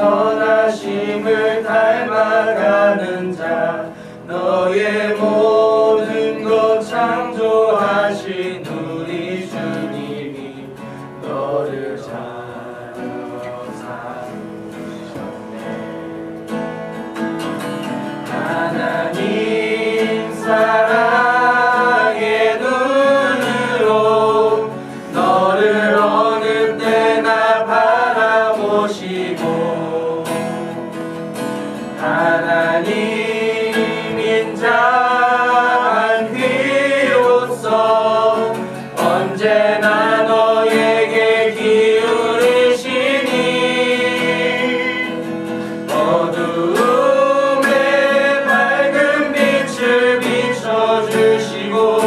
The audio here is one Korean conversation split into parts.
선하심을 닮아가는 자 너의 모든 것 창조하신 우리 주님이 너를 사랑하셨네. 하나님 사랑의 눈으로 너를 어느 때나 바라보시고 하나님 인자한 귀로서 언제나 너에게 기울이시니 어두움에 밝은 빛을 비춰주시고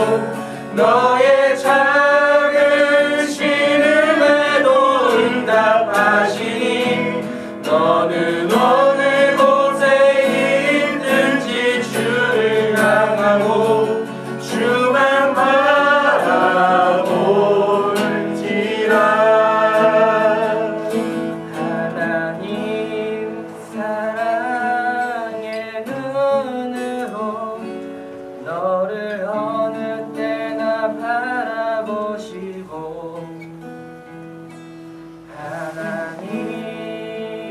너의 작은 신음에도 응답하시니 너는 어느 곳에 있든지 주를 향하고 주만 바라볼지라. 하나님 사랑의 눈으로 너를 어느 때나 바라보시고 하나님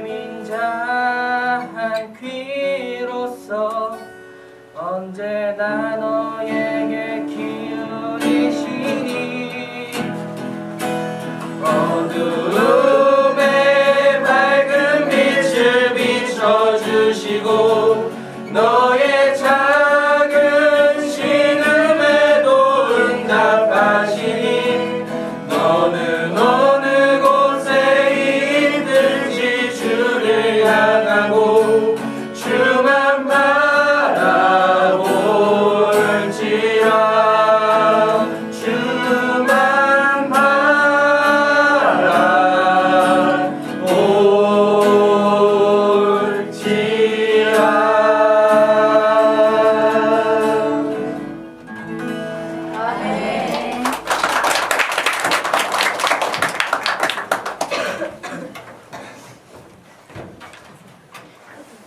인자한 귀로서 언제나 너에게 기울이시니 어두움에 밝은 빛을 비춰주시고 너의 작은 신음에도 응답하시니 너는 어느 곳에 있든지 주를 향하고 주만 바라볼지라. 주만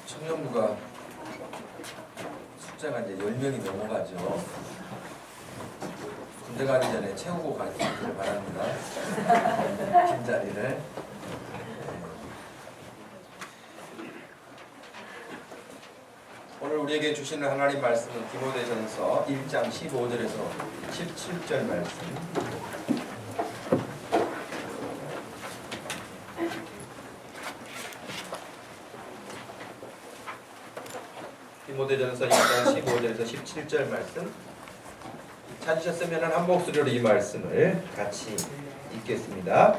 청년부가 숫자가 이제 10명이 넘어가죠. 군대 가기 전에 채우고 가기를 바랍니다. 빈자리를. 오늘 우리에게 주시는 하나님 말씀은 디모데전서 1장 15절에서 17절 말씀. 디모데전서 1장 15절에서 17절 말씀 찾으셨으면 한 목소리로 이 말씀을 같이 읽겠습니다.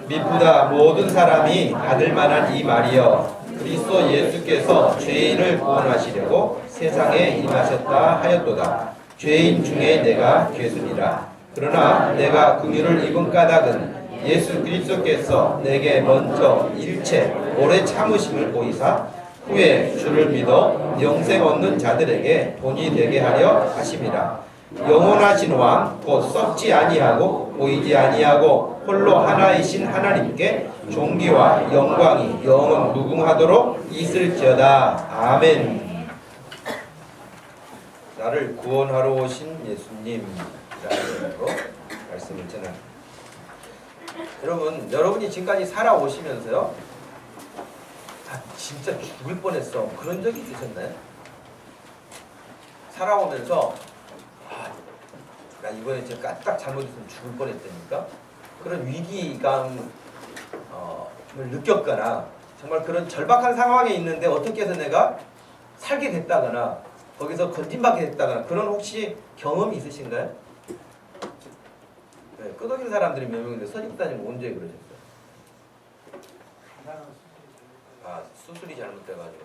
미쁘다 모든 사람이 받을 만한 이 말이여 그리스도 예수께서 죄인을 구원하시려고 세상에 임하셨다 하였도다. 죄인 중에 내가 죄수니라. 그러나 내가 긍휼을 입은 까닭은 예수 그리스도께서 내게 먼저 일체 오래 참으심을 보이사 후에 주를 믿어 영생 얻는 자들에게 돈이 되게 하려 하심이라. 영원하신 왕 곧 썩지 아니하고 보이지 아니하고 홀로 하나이신 하나님께 존귀와 영광이 영원 무궁하도록 있을지어다. 아멘. 나를 구원하러 오신 예수님이라는 말씀을 전합니다. 여러분이 지금까지 살아오시면서요, 진짜 죽을 뻔했어, 그런 적이 있으셨나요? 살아오면서 나 이번에 제가 까딱 잘못했으면 죽을 뻔했다니까, 그런 위기감을 느꼈거나 정말 그런 절박한 상황에 있는데 어떻게 해서 내가 살게 됐다거나 거기서 건진받게 됐다거나 그런 혹시 경험이 있으신가요? 네, 끄덕이는 사람들이 몇 명인데 선임사님 언제 그러셨어요? 수술이 잘못돼가지고.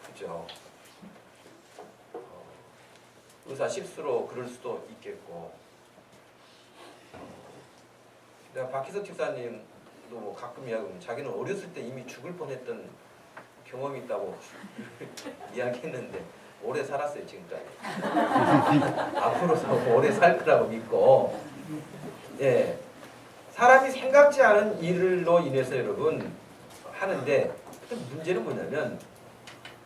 그죠? 의사 실수로 그럴 수도 있겠고. 내가 박희석 집사님도 뭐 가끔 이야기하면 자기는 어렸을 때 이미 죽을 뻔했던 경험이 있다고 이야기했는데 오래 살았어요 지금까지. 앞으로도 오래 살 거라고 믿고. 예, 사람이 생각지 않은 일로 인해서 여러분 하는데 문제는 뭐냐면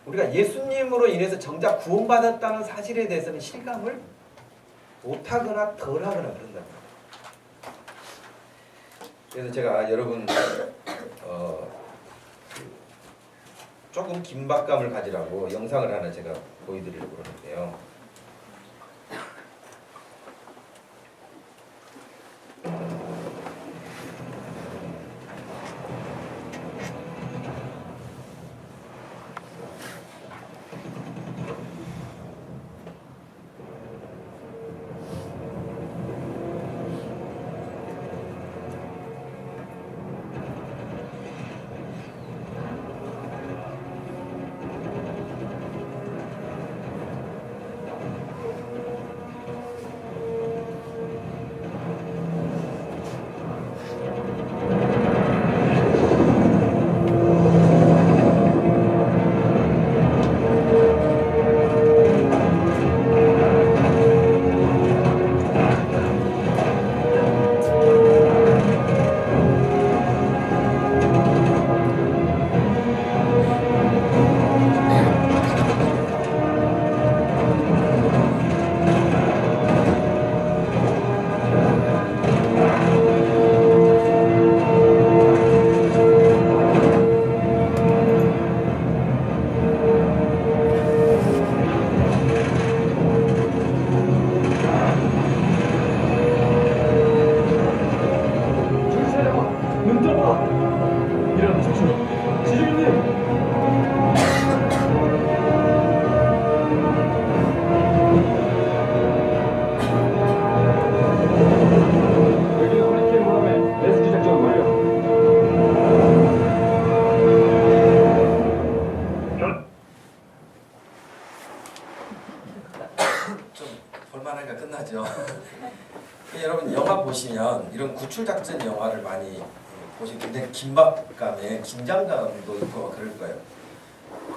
우리가 예수님으로 인해서 정작 구원받았다는 사실에 대해서는 실감을 못하거나 덜하거나 그런다. 그래서 제가 여러분 조금 긴박감을 가지라고 영상을 하나 제가 보여드리려고 그러는데요. 볼만하니까 끝나죠. 여러분 영화 보시면 이런 구출작전 영화를 많이 보시면 굉장히 긴박감에 긴장감도 있고 그럴 거예요.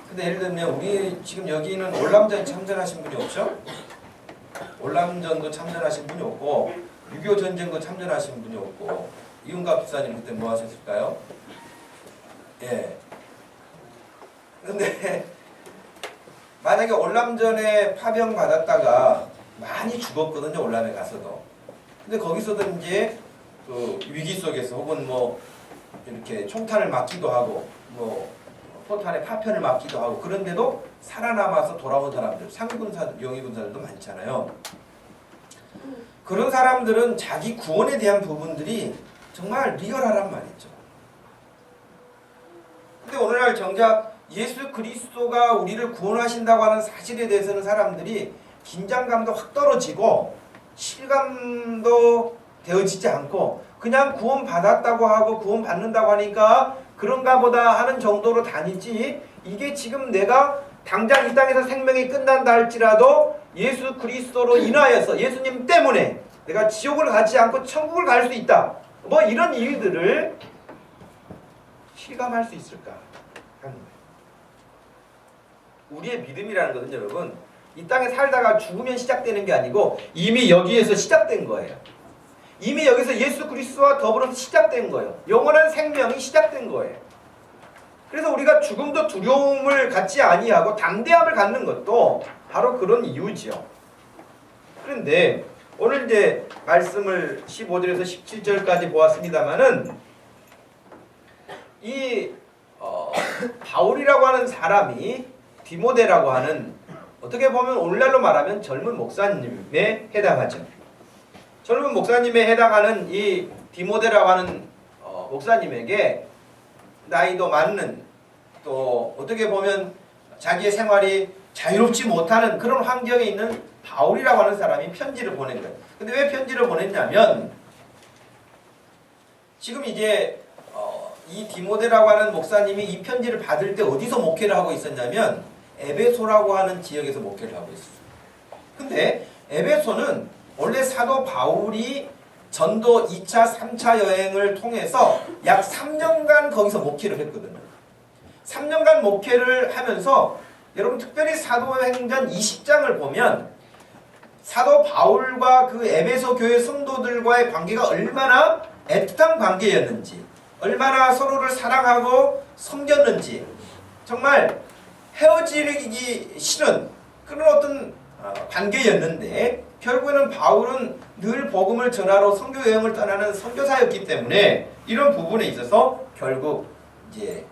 근데 예를 들면 우리 지금 여기는 월남전 참전하신 분이 없죠? 월남전도 참전하신 분이 없고 6.25 전쟁도 참전하신 분이 없고 이윤갑 기사님 그때 뭐 하셨을까요? 예. 근데 만약에 월남전에 파병 받았다가 많이 죽었거든요. 월남에 가서도. 근데 거기서도 이제 그 위기 속에서 혹은 뭐 이렇게 총탄을 맞기도 하고 뭐 포탄에 파편을 맞기도 하고 그런데도 살아남아서 돌아온 사람들, 상위군사들, 용의군사들도 많잖아요. 그런 사람들은 자기 구원에 대한 부분들이 정말 리얼하란 말이죠. 근데 오늘날 정작 예수 그리스도가 우리를 구원하신다고 하는 사실에 대해서는 사람들이 긴장감도 확 떨어지고 실감도 되어지지 않고 그냥 구원받았다고 하고 구원받는다고 하니까 그런가 보다 하는 정도로 다니지, 이게 지금 내가 당장 이 땅에서 생명이 끝난다 할지라도 예수 그리스도로 인하여서 예수님 때문에 내가 지옥을 가지 않고 천국을 갈 수 있다, 뭐 이런 일들을 실감할 수 있을까 하는 거예요. 우리의 믿음이라는 것은 여러분 이 땅에 살다가 죽으면 시작되는 게 아니고 이미 여기에서 시작된 거예요. 이미 여기서 예수 그리스도와 더불어서 시작된 거예요. 영원한 생명이 시작된 거예요. 그래서 우리가 죽음도 두려움을 갖지 아니하고 담대함을 갖는 것도 바로 그런 이유지요. 그런데 오늘 이제 말씀을 15절에서 17절까지 보았습니다마는 이 바울이라고 하는 사람이 디모데라고 하는, 어떻게 보면 오늘날로 말하면 젊은 목사님에 해당하죠. 젊은 목사님에 해당하는 이 디모데라고 하는 목사님에게 나이도 많은, 또 어떻게 보면 자기의 생활이 자유롭지 못하는 그런 환경에 있는 바울이라고 하는 사람이 편지를 보낸 거예요. 근데 왜 편지를 보냈냐면 지금 이제 이 디모데라고 하는 목사님이 이 편지를 받을 때 어디서 목회를 하고 있었냐면 에베소라고 하는 지역에서 목회를 하고 있었어요. 근데 에베소는 원래 사도 바울이 전도 2차, 3차 여행을 통해서 약 3년간 거기서 목회를 했거든요. 3년간 목회를 하면서 여러분 특별히 사도행전 20장을 보면 사도 바울과 그 에베소 교회 성도들과의 관계가 얼마나 애틋한 관계였는지, 얼마나 서로를 사랑하고 섬겼는지, 정말 헤어지기 싫은 그런 어떤 관계였는데, 결국에는 바울은 늘 복음을 전하러 선교 여행을 떠나는 선교사였기 때문에 이런 부분에 있어서 결국 이제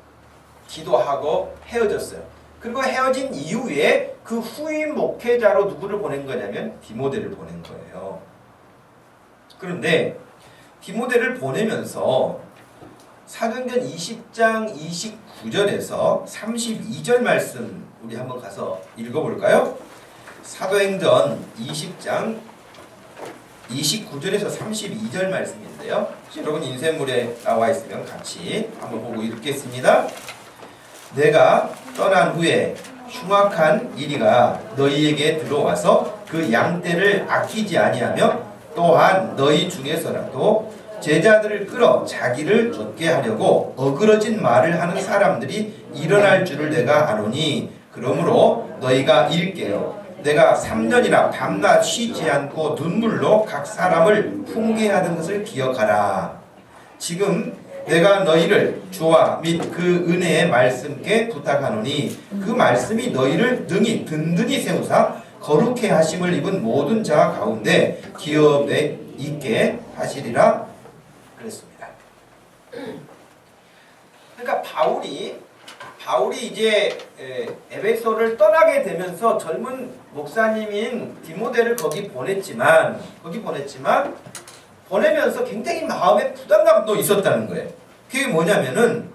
기도하고 헤어졌어요. 그리고 헤어진 이후에 그 후임 목회자로 누구를 보낸 거냐면 디모데를 보낸 거예요. 그런데 디모데를 보내면서 사도행전 20장 29절에서 32절 말씀 우리 한번 가서 읽어볼까요? 사도행전 20장 29절에서 32절 말씀인데요. 여러분 인쇄물에 나와 있으면 같이 한번 보고 읽겠습니다. 내가 떠난 후에 흉악한 이리가 너희에게 들어와서 그 양떼를 아끼지 아니하며 또한 너희 중에서라도 제자들을 끌어 자기를 쫓게 하려고 어그러진 말을 하는 사람들이 일어날 줄을 내가 아노니, 그러므로 너희가 일깨어 내가 3년이나 밤낮 쉬지 않고 눈물로 각 사람을 훈계하던 것을 기억하라. 지금 내가 너희를 주와 및 그 은혜의 말씀께 부탁하노니 그 말씀이 너희를 능히 든든히 세우사 거룩해 하심을 입은 모든 자 가운데 기업에 있게 하시리라 그랬습니다. 그러니까 바울이 이제 에베소를 떠나게 되면서 젊은 목사님인 디모데를 거기 보냈지만 보내면서 굉장히 마음에 부담감도 있었다는 거예요. 그게 뭐냐면은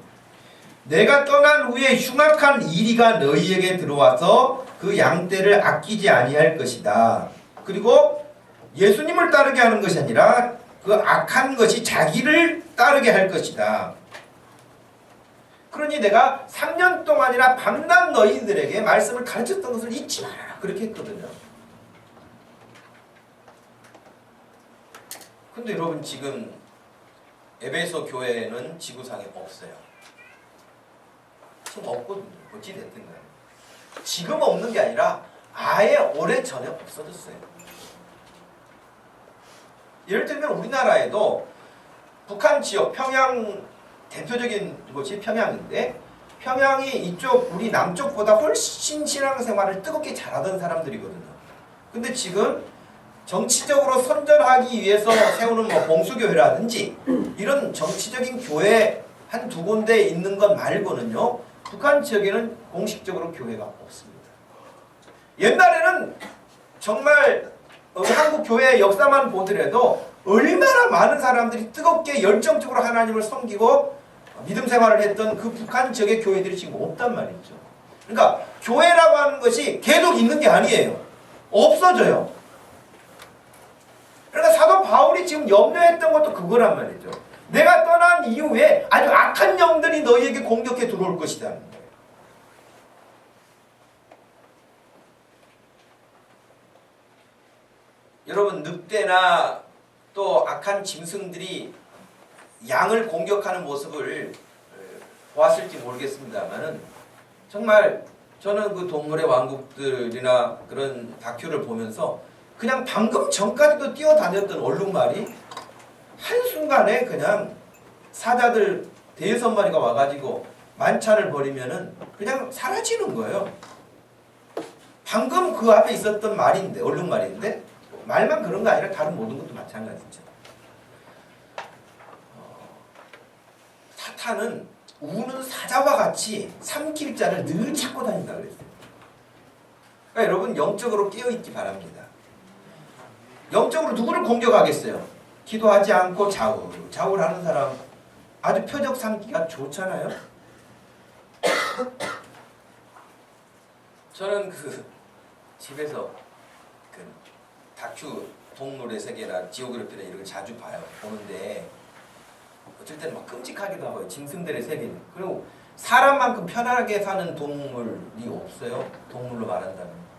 내가 떠난 후에 흉악한 이리가 너희에게 들어와서 그 양떼를 아끼지 아니할 것이다. 그리고 예수님을 따르게 하는 것이 아니라 그 악한 것이 자기를 따르게 할 것이다. 그러니 내가 3년 동안이나 밤낮 너희들에게 말씀을 가르쳤던 것을 잊지 마라. 그렇게 했거든요. 근데 여러분 지금 에베소 교회는 지구상에 없어요. 지금 없거든요. 어찌 됐든 간에. 지금 없는 게 아니라 아예 오래전에 없어졌어요. 예를 들면 우리나라에도 북한 지역, 평양 대표적인 곳이 평양인데, 평양이 이쪽 우리 남쪽보다 훨씬 신앙생활을 뜨겁게 잘하던 사람들이거든요. 근데 지금 정치적으로 선전하기 위해서 세우는 뭐 봉수교회라든지 이런 정치적인 교회 한두 군데 있는 것 말고는요, 북한 지역에는 공식적으로 교회가 없습니다. 옛날에는 정말 한국 교회의 역사만 보더라도 얼마나 많은 사람들이 뜨겁게 열정적으로 하나님을 섬기고 믿음 생활을 했던 그 북한 지역의 교회들이 지금 없단 말이죠. 그러니까 교회라고 하는 것이 계속 있는 게 아니에요. 없어져요. 그러니까 사도 바울이 지금 염려했던 것도 그거란 말이죠. 내가 떠난 이후에 아주 악한 영들이 너희에게 공격해 들어올 것이다. 여러분, 늑대나 또 악한 짐승들이 양을 공격하는 모습을 보았을지 모르겠습니다만은, 정말 저는 그 동물의 왕국들이나 그런 다큐를 보면서 그냥 방금 전까지도 뛰어다녔던 얼룩말이 한순간에 그냥 사자들 5-6마리가 와가지고 만찬을 벌이면은 그냥 사라지는 거예요. 방금 그 앞에 있었던 말인데, 얼룩말인데, 말만 그런 거 아니라 다른 모든 것도 마찬가지죠. 사탄은 우는 사자와 같이 삼킬 자를 늘 찾고 다닌다 그랬어요. 그러니까 여러분 영적으로 깨어있기 바랍니다. 영적으로 누구를 공격하겠어요? 기도하지 않고 좌울하는 사람 아주 표적 삼기가 좋잖아요. 저는 그 집에서 그 다큐 동물의 세계나 지오그래피나 이런 걸 자주 보는데 어쩔 때는 막 끔찍하기도 하고요. 짐승들의 세계는. 그리고 사람만큼 편하게 사는 동물이 없어요. 동물로 말한다면.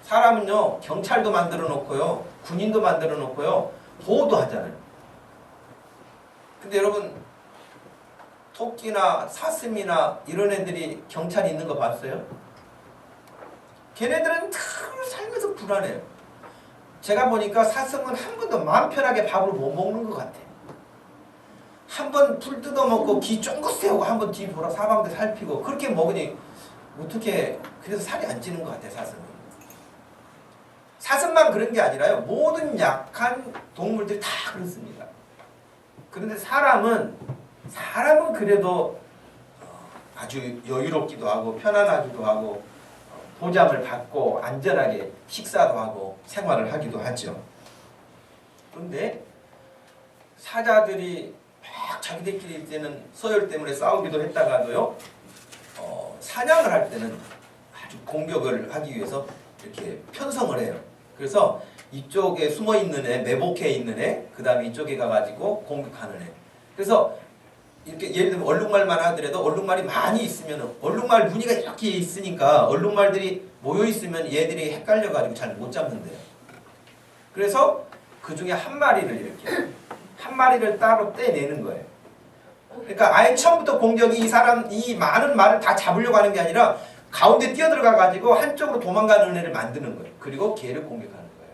사람은요, 경찰도 만들어 놓고요, 군인도 만들어 놓고요, 보호도 하잖아요. 근데 여러분, 토끼나 사슴이나 이런 애들이 경찰이 있는 거 봤어요? 걔네들은 늘 살면서 불안해요. 제가 보니까 사슴은 한 번도 마음 편하게 밥을 못 먹는 것 같아요. 한번 풀 뜯어먹고 귀 쫑긋 세우고 한번 뒤 돌아 사방대 살피고 그렇게 먹으니 어떻게 그래서 살이 안 찌는 것 같아 사슴은. 사슴만 그런 게 아니라요. 모든 약한 동물들이 다 그렇습니다. 그런데 사람은 그래도 아주 여유롭기도 하고 편안하기도 하고 보장을 받고 안전하게 식사도 하고 생활을 하기도 하죠. 그런데 사자들이 막 자기들끼리 때는 서열 때문에 싸우기도 했다가도요. 사냥을 할 때는 아주 공격을 하기 위해서 이렇게 편성을 해요. 그래서 이쪽에 숨어 있는 애, 매복해 있는 애, 그 다음에 이쪽에 가가지고 공격하는 애. 그래서 이렇게 예를 들면 얼룩말만 하더라도 얼룩말이 많이 있으면 얼룩말 무늬가 이렇게 있으니까 얼룩말들이 모여 있으면 얘들이 헷갈려가지고 잘 못 잡는데요. 그래서 그 중에 한 마리를 따로 떼내는 거예요. 그러니까 아예 처음부터 공격이 이 많은 말을 다 잡으려고 하는 게 아니라 가운데 뛰어들어가 가지고 한쪽으로 도망가는 애를 만드는 거예요. 그리고 걔를 공격하는 거예요.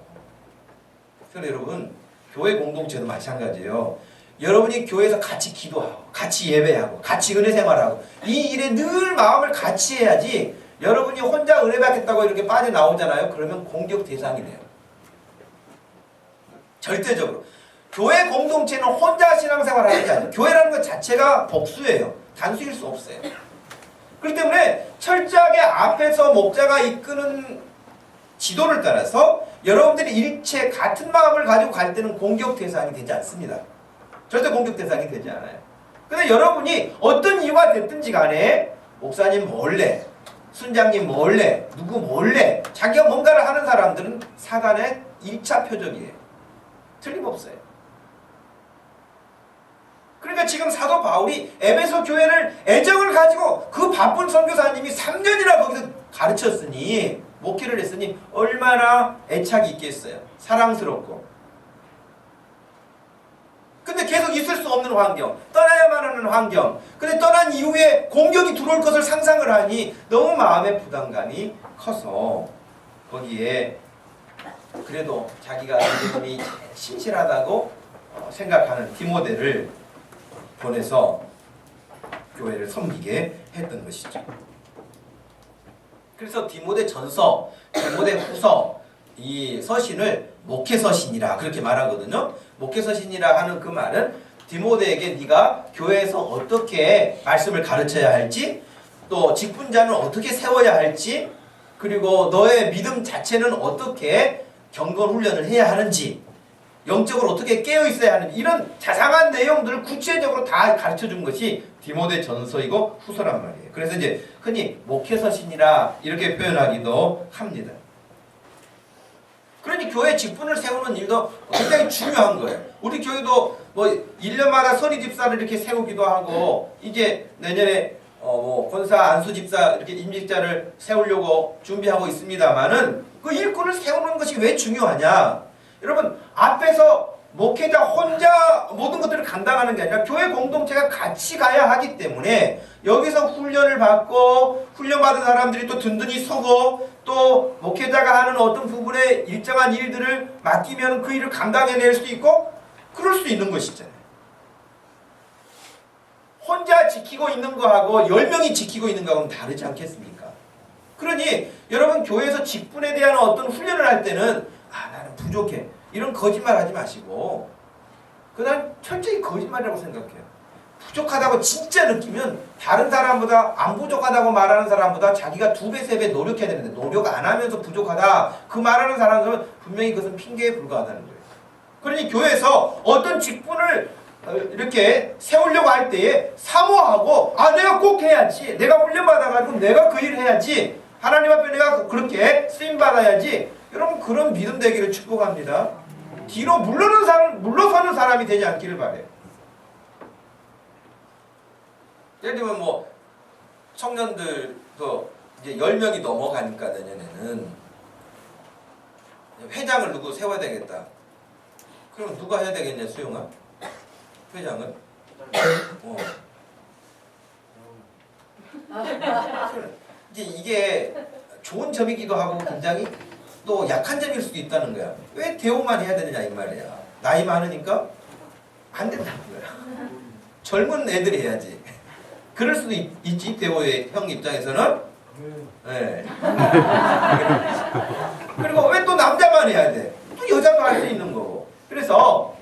그래서 여러분 교회 공동체도 마찬가지예요. 여러분이 교회에서 같이 기도하고 같이 예배하고 같이 은혜 생활하고 이 일에 늘 마음을 같이 해야지 여러분이 혼자 은혜 받겠다고 이렇게 빠져나오잖아요. 그러면 공격 대상이 돼요. 절대적으로. 교회 공동체는 혼자 신앙생활을 하는 게 아니에요. 교회라는 것 자체가 복수예요. 단수일 수 없어요. 그렇기 때문에 철저하게 앞에서 목자가 이끄는 지도를 따라서 여러분들이 일체 같은 마음을 가지고 갈 때는 공격 대상이 되지 않습니다. 절대 공격 대상이 되지 않아요. 근데 여러분이 어떤 이유가 됐든지 간에 목사님 몰래, 순장님 몰래, 누구 몰래 자기가 뭔가를 하는 사람들은 사단의 1차 표적이에요. 틀림없어요. 그러니까 지금 사도 바울이 에베소 교회를 애정을 가지고 그 바쁜 선교사님이 3년이나 거기서 가르쳤으니 목회를 했으니 얼마나 애착이 있겠어요. 사랑스럽고. 근데 계속 있을 수 없는 환경, 떠나야만 하는 환경. 근데 떠난 이후에 공격이 들어올 것을 상상을 하니 너무 마음의 부담감이 커서 거기에 그래도 자기가 믿음이 신실하다고 생각하는 디모데를 보내서 교회를 섬기게 했던 것이죠. 그래서 디모데 전서, 디모데 후서 이 서신을 목회서신이라 그렇게 말하거든요. 목회서신이라 하는 그 말은 디모데에게 네가 교회에서 어떻게 말씀을 가르쳐야 할지 또 직분자는 어떻게 세워야 할지 그리고 너의 믿음 자체는 어떻게 경건 훈련을 해야 하는지 영적으로 어떻게 깨어 있어야 하는지 이런 자상한 내용들을 구체적으로 다 가르쳐 준 것이 디모데 전서이고 후서란 말이에요. 그래서 이제 흔히 목회서신이라 이렇게 표현하기도 합니다. 그러니 교회 직분을 세우는 일도 굉장히 중요한 거예요. 우리 교회도 뭐 1년마다 서리 집사를 이렇게 세우기도 하고 이제 내년에 권사 안수 집사 이렇게 임직자를 세우려고 준비하고 있습니다만은 그 일꾼을 세우는 것이 왜 중요하냐? 여러분 앞에서 목회자 혼자 모든 것들을 감당하는 게 아니라 교회 공동체가 같이 가야 하기 때문에 여기서 훈련을 받고 훈련받은 사람들이 또 든든히 서고 또 목회자가 하는 어떤 부분에 일정한 일들을 맡기면 그 일을 감당해낼 수 있고 그럴 수 있는 것이잖아요. 혼자 지키고 있는 거하고 10명이 지키고 있는 거하고는 다르지 않겠습니까? 그러니 여러분 교회에서 직분에 대한 어떤 훈련을 할 때는 나는 부족해 이런 거짓말 하지 마시고 그냥 철저히 거짓말이라고 생각해요. 부족하다고 진짜 느끼면 다른 사람보다 안 부족하다고 말하는 사람보다 자기가 2배, 3배 노력해야 되는데 노력 안 하면서 부족하다 그 말하는 사람들은 분명히 그것은 핑계에 불과하다는 거예요. 그러니 교회에서 어떤 직분을 이렇게 세우려고 할 때에 사모하고 내가 꼭 해야지 내가 훈련받아가지고 내가 그 일을 해야지 하나님 앞에 내가 그렇게 쓰임받아야지 여러분 그런 믿음 되기를 축복합니다. 뒤로 물러서는 사람이 되지 않기를 바래요. 예를 들면 뭐 청년들도 이제 10명이 넘어가니까 내년에는 회장을 누구 세워야 되겠다. 그럼 누가 해야 되겠냐 수용아? 회장을? 이제 이게 좋은 점이기도 하고 굉장히 또 약한 점일 수도 있다는 거야. 왜 대우만 해야 되느냐 이 말이야. 나이 많으니까 안 된다는 거야. 젊은 애들이 해야지. 그럴 수도 있지, 대호의 형 입장에서는. 네. 그리고 왜 또 남자만 해야 돼? 또 여자도 할 수 있는 거고. 그래서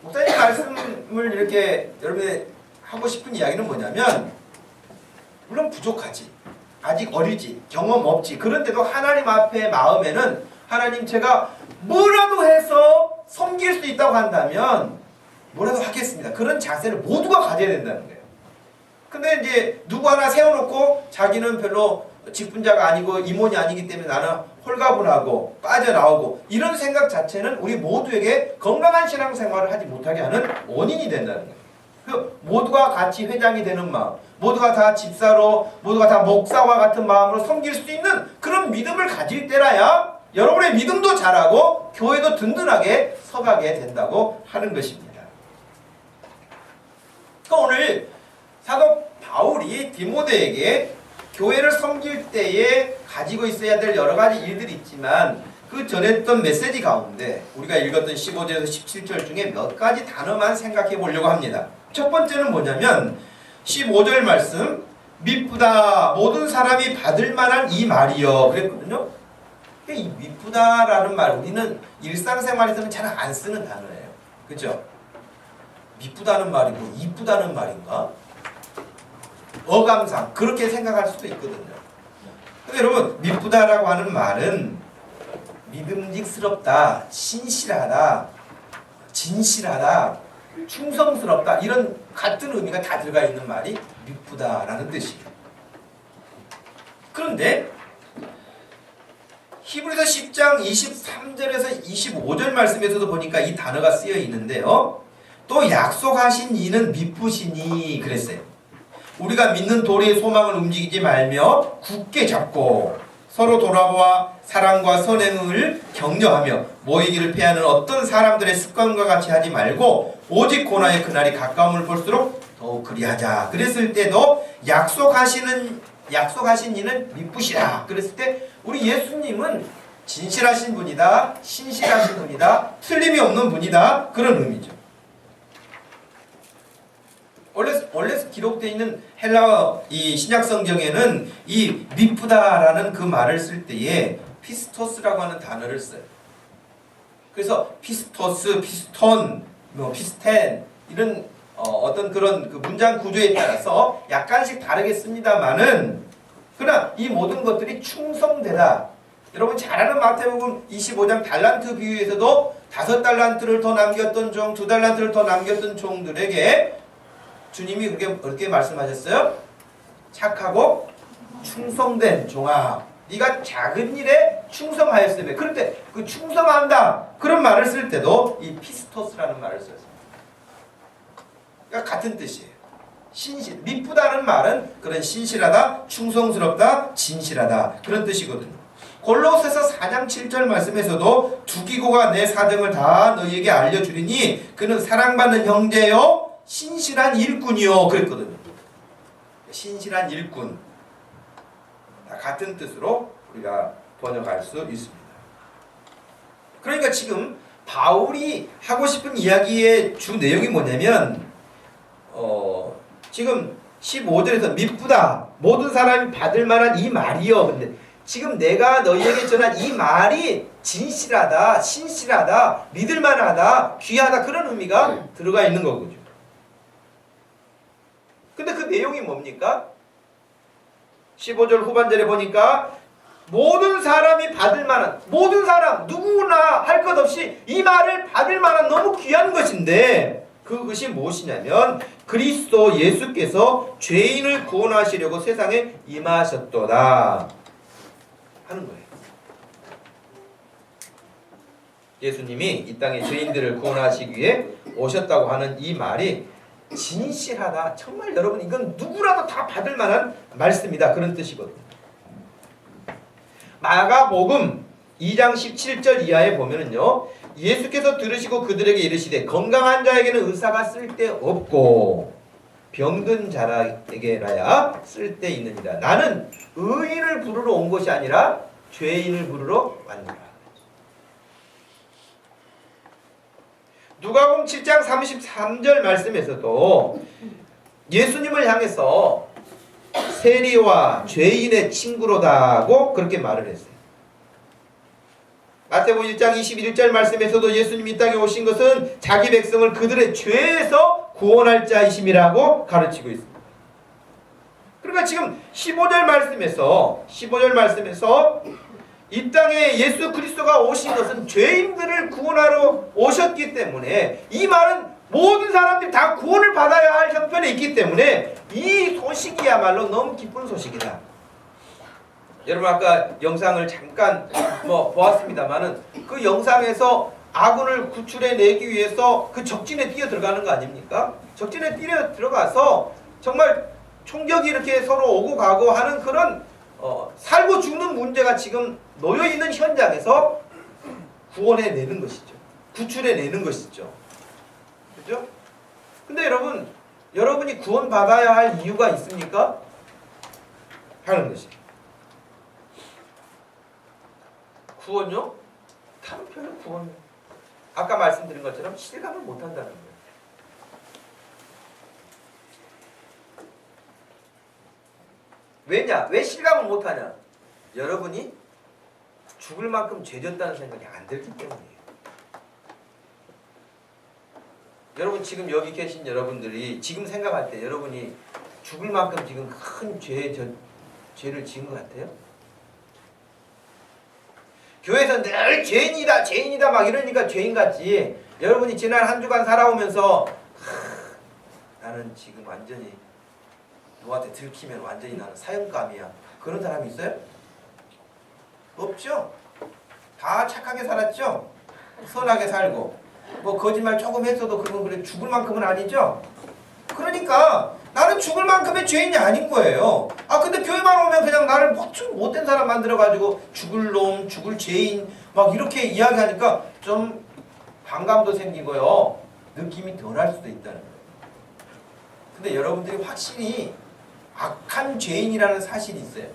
목사님 말씀을 이렇게 여러분이 하고 싶은 이야기는 뭐냐면, 물론 부족하지, 아직 어리지, 경험 없지. 그런데도 하나님 앞에 마음에는 하나님, 제가 뭐라도 해서 섬길 수 있다고 한다면 뭐라도 하겠습니다. 그런 자세를 모두가 가져야 된다는 거예요. 근데 이제 누구 하나 세워놓고 자기는 별로 직분자가 아니고 임원이 아니기 때문에 나는 홀가분하고 빠져나오고, 이런 생각 자체는 우리 모두에게 건강한 신앙생활을 하지 못하게 하는 원인이 된다는 거예요. 그 모두가 같이 회장이 되는 마음, 모두가 다 집사로, 모두가 다 목사와 같은 마음으로 섬길 수 있는 그런 믿음을 가질 때라야 여러분의 믿음도 자라고 교회도 든든하게 서가게 된다고 하는 것입니다. 그러니까 오늘 사도 바울이 디모데에게 교회를 섬길 때에 가지고 있어야 될 여러 가지 일들이 있지만, 그 전했던 메시지 가운데 우리가 읽었던 15절에서 17절 중에 몇 가지 단어만 생각해 보려고 합니다. 첫 번째는 뭐냐면 15절 말씀, 미쁘다 모든 사람이 받을 만한 이 말이요 그랬거든요. 이 미쁘다라는 말, 우리는 일상생활에서는 잘 안 쓰는 단어예요. 그렇죠? 미쁘다는 말이 뭐 이쁘다는 말인가? 어감상 그렇게 생각할 수도 있거든요. 근데 여러분, 미쁘다라고 하는 말은 믿음직스럽다, 신실하다, 진실하다, 충성스럽다, 이런 같은 의미가 다 들어가 있는 말이 미쁘다라는 뜻이에요. 그런데 히브리서 10장 23절에서 25절 말씀에서도 보니까 이 단어가 쓰여 있는데요. 또 약속하신 이는 미쁘시니 그랬어요. 우리가 믿는 도리의 소망을 움직이지 말며 굳게 잡고 서로 돌아보아 사랑과 선행을 격려하며 모이기를 패하는 어떤 사람들의 습관과 같이 하지 말고 오직 고난의 그날이 가까움을 볼수록 더욱 그리하자. 그랬을 때도 약속하신 이는 미쁘시라. 그랬을 때 우리 예수님은 진실하신 분이다, 신실하신 분이다, 틀림이 없는 분이다, 그런 의미죠. 원래 기록되어 있는 헬라어 이 신약 성경에는 이 미쁘다라는 그 말을 쓸 때에 피스토스라고 하는 단어를 써요. 그래서 피스토스, 피스톤, 피스텐 이런 어떤 그런 그 문장 구조에 따라서 약간씩 다르게 씁니다만은, 그러나 이 모든 것들이 충성되다. 여러분 잘 아는 마태복음 25장 달란트 비유에서도 5달란트를 더 남겼던 종, 2달란트를 더 남겼던 종들에게 주님이 그렇게 말씀하셨어요. 착하고 충성된 종아, 네가 작은 일에 충성하였으며. 그럴 때 그 충성한다 그런 말을 쓸 때도 이 피스토스라는 말을 써요. 그러니까 같은 뜻이에요. 신실, 미쁘다는 말은 그런 신실하다, 충성스럽다, 진실하다 그런 뜻이거든요. 골로새서 4장 7절 말씀에서도 두기고가 내 사정을 다 너희에게 알려주리니 그는 사랑받는 형제요 신실한 일꾼이요 그랬거든요. 신실한 일꾼, 같은 뜻으로 우리가 번역할 수 있습니다. 그러니까 지금 바울이 하고 싶은 이야기의 주 내용이 뭐냐면 지금 15절에서 미쁘다 모든 사람이 받을 만한 이 말이요. 근데 지금 내가 너희에게 전한 이 말이 진실하다, 신실하다, 믿을만하다, 귀하다 그런 의미가 들어가 있는 거거든요. 근데 그 내용이 뭡니까? 15절 후반절에 보니까 모든 사람이 받을 만한, 모든 사람 누구나 할 것 없이 이 말을 받을 만한 너무 귀한 것인데, 그것이 무엇이냐면 그리스도 예수께서 죄인을 구원하시려고 세상에 임하셨도다 하는 거예요. 예수님이 이 땅에 죄인들을 구원하시기 위해 오셨다고 하는 이 말이 진실하다. 정말 여러분 이건 누구라도 다 받을 만한 말씀이다. 그런 뜻이거든요. 마가복음 2장 17절 이하에 보면은요. 예수께서 들으시고 그들에게 이르시되 건강한 자에게는 의사가 쓸데없고 병든 자에게라야 쓸데있느니라. 나는 의인을 부르러 온 것이 아니라 죄인을 부르러 왔노라. 누가복음 7장 33절 말씀에서도 예수님을 향해서 세리와 죄인의 친구로다고 그렇게 말을 했어요. 마태복음 1장 21절 말씀에서도 예수님이 이 땅에 오신 것은 자기 백성을 그들의 죄에서 구원할 자이심이라고 가르치고 있습니다. 그러니까 지금 15절 말씀에서 이 땅에 예수 그리스도가 오신 것은 죄인들을 구원하러 오셨기 때문에, 이 말은 모든 사람들이 다 구원을 받아야 할 형편에 있기 때문에 이 소식이야말로 너무 기쁜 소식이다. 여러분 아까 영상을 잠깐 보았습니다만은 그 영상에서 아군을 구출해내기 위해서 그 적진에 뛰어 들어가는 거 아닙니까? 적진에 뛰어 들어가서 정말 총격이 이렇게 서로 오고 가고 하는 그런 살고 죽는 문제가 지금 놓여있는 현장에서 구원해내는 것이죠. 구출해내는 것이죠. 그죠? 근데 여러분이 구원받아야 할 이유가 있습니까? 하는 것이. 구원요? 다른 별로 구원. 아까 말씀드린 것처럼 실감을 못한다는 거예요. 왜냐? 왜 실감을 못하냐? 여러분이 죽을 만큼 죄졌다는 생각이 안 들기 때문이에요. 여러분 지금 여기 계신 여러분들이 지금 생각할 때 여러분이 죽을 만큼 지금 큰 죄를 지은 것 같아요? 교회에서 늘 죄인이다 막 이러니까 죄인 같지. 여러분이 지난 한 주간 살아오면서 나는 지금 완전히 너한테 들키면 완전히 나는 사형감이야. 그런 사람이 있어요? 없죠? 다 착하게 살았죠? 선하게 살고 거짓말 조금 했어도 그건 그래 죽을 만큼은 아니죠? 그러니까 나는 죽을 만큼의 죄인이 아닌 거예요. 근데 교회만 오면 그냥 나를 못된 사람 만들어가지고 죽을 놈, 죽을 죄인 막 이렇게 이야기하니까 좀 반감도 생기고요. 느낌이 덜할 수도 있다는 거예요. 근데 여러분들이 확실히 악한 죄인이라는 사실이 있어요.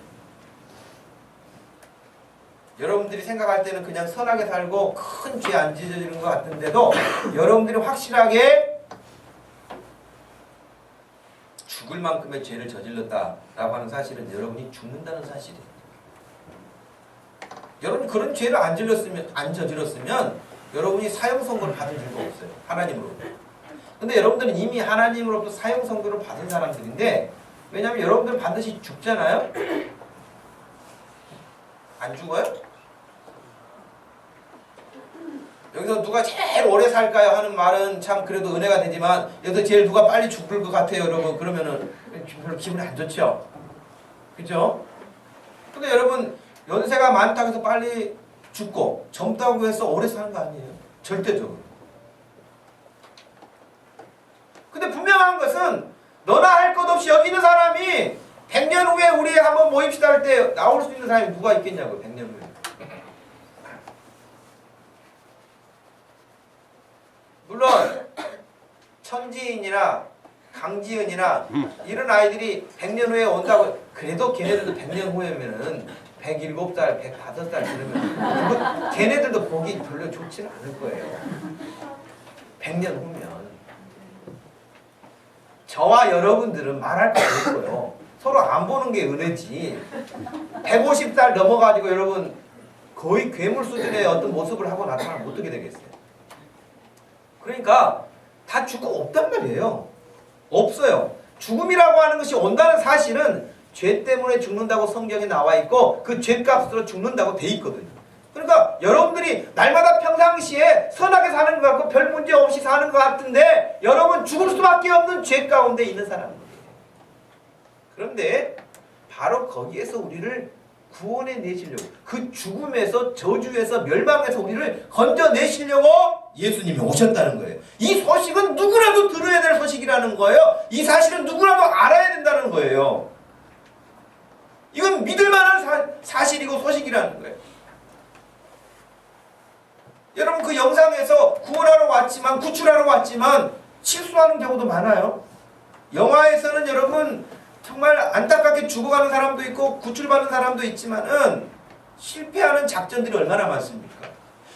여러분들이 생각할 때는 그냥 선하게 살고 큰 죄 안 저지르는 것 같은데도 여러분들이 확실하게 죽을 만큼의 죄를 저질렀다라고 하는 사실은 여러분이 죽는다는 사실이에요. 여러분 그런 죄를 안 저질렀으면 여러분이 사형 선고를 받은 적도 없어요. 하나님으로부터. 근데 여러분들은 이미 하나님으로부터 사형 선고를 받은 사람들인데, 왜냐하면 여러분들 반드시 죽잖아요. 안 죽어요? 여기서 누가 제일 오래 살까요? 하는 말은 참 그래도 은혜가 되지만, 여기서 제일 누가 빨리 죽을 것 같아요, 여러분. 그러면은 별로 기분이 안 좋죠? 그죠? 근데 여러분, 연세가 많다고 해서 빨리 죽고, 젊다고 해서 오래 사는 거 아니에요? 절대적으로. 근데 분명한 것은, 너나 할 것 없이 여기 있는 사람이 100년 후에 우리 한번 모입시다 할 때 나올 수 있는 사람이 누가 있겠냐고요, 100년 후에. 물론 천지인이나 강지은이나 이런 아이들이 100년 후에 온다고, 그래도 걔네들도 100년 후에면은 107살, 105살 그러면 걔네들도 보기 별로 좋지는 않을 거예요. 100년 후면. 저와 여러분들은 말할 거 없고요. 서로 안 보는 게 은혜지. 150살 넘어가지고 여러분 거의 괴물 수준의 어떤 모습을 하고 나타나면 어떻게 되겠어요? 그러니까 다 죽고 없단 말이에요. 없어요. 죽음이라고 하는 것이 온다는 사실은 죄 때문에 죽는다고 성경에 나와 있고 그 죄값으로 죽는다고 돼 있거든요. 그러니까 여러분들이 날마다 평상시에 선하게 사는 것 같고 별 문제 없이 사는 것 같은데 여러분 죽을 수밖에 없는 죄 가운데 있는 사람들이에요. 그런데 바로 거기에서 우리를 구원해 내시려고, 그 죽음에서, 저주에서, 멸망에서 우리를 건져내시려고 예수님이 오셨다는 거예요. 이 소식은 누구라도 들어야 될 소식이라는 거예요. 이 사실은 누구라도 알아야 된다는 거예요. 이건 믿을 만한 사실이고 소식이라는 거예요. 여러분 그 영상에서 구원하러 왔지만, 구출하러 왔지만 실수하는 경우도 많아요. 영화에서는 여러분 정말 안타깝게 죽어가는 사람도 있고 구출받는 사람도 있지만은 실패하는 작전들이 얼마나 많습니까?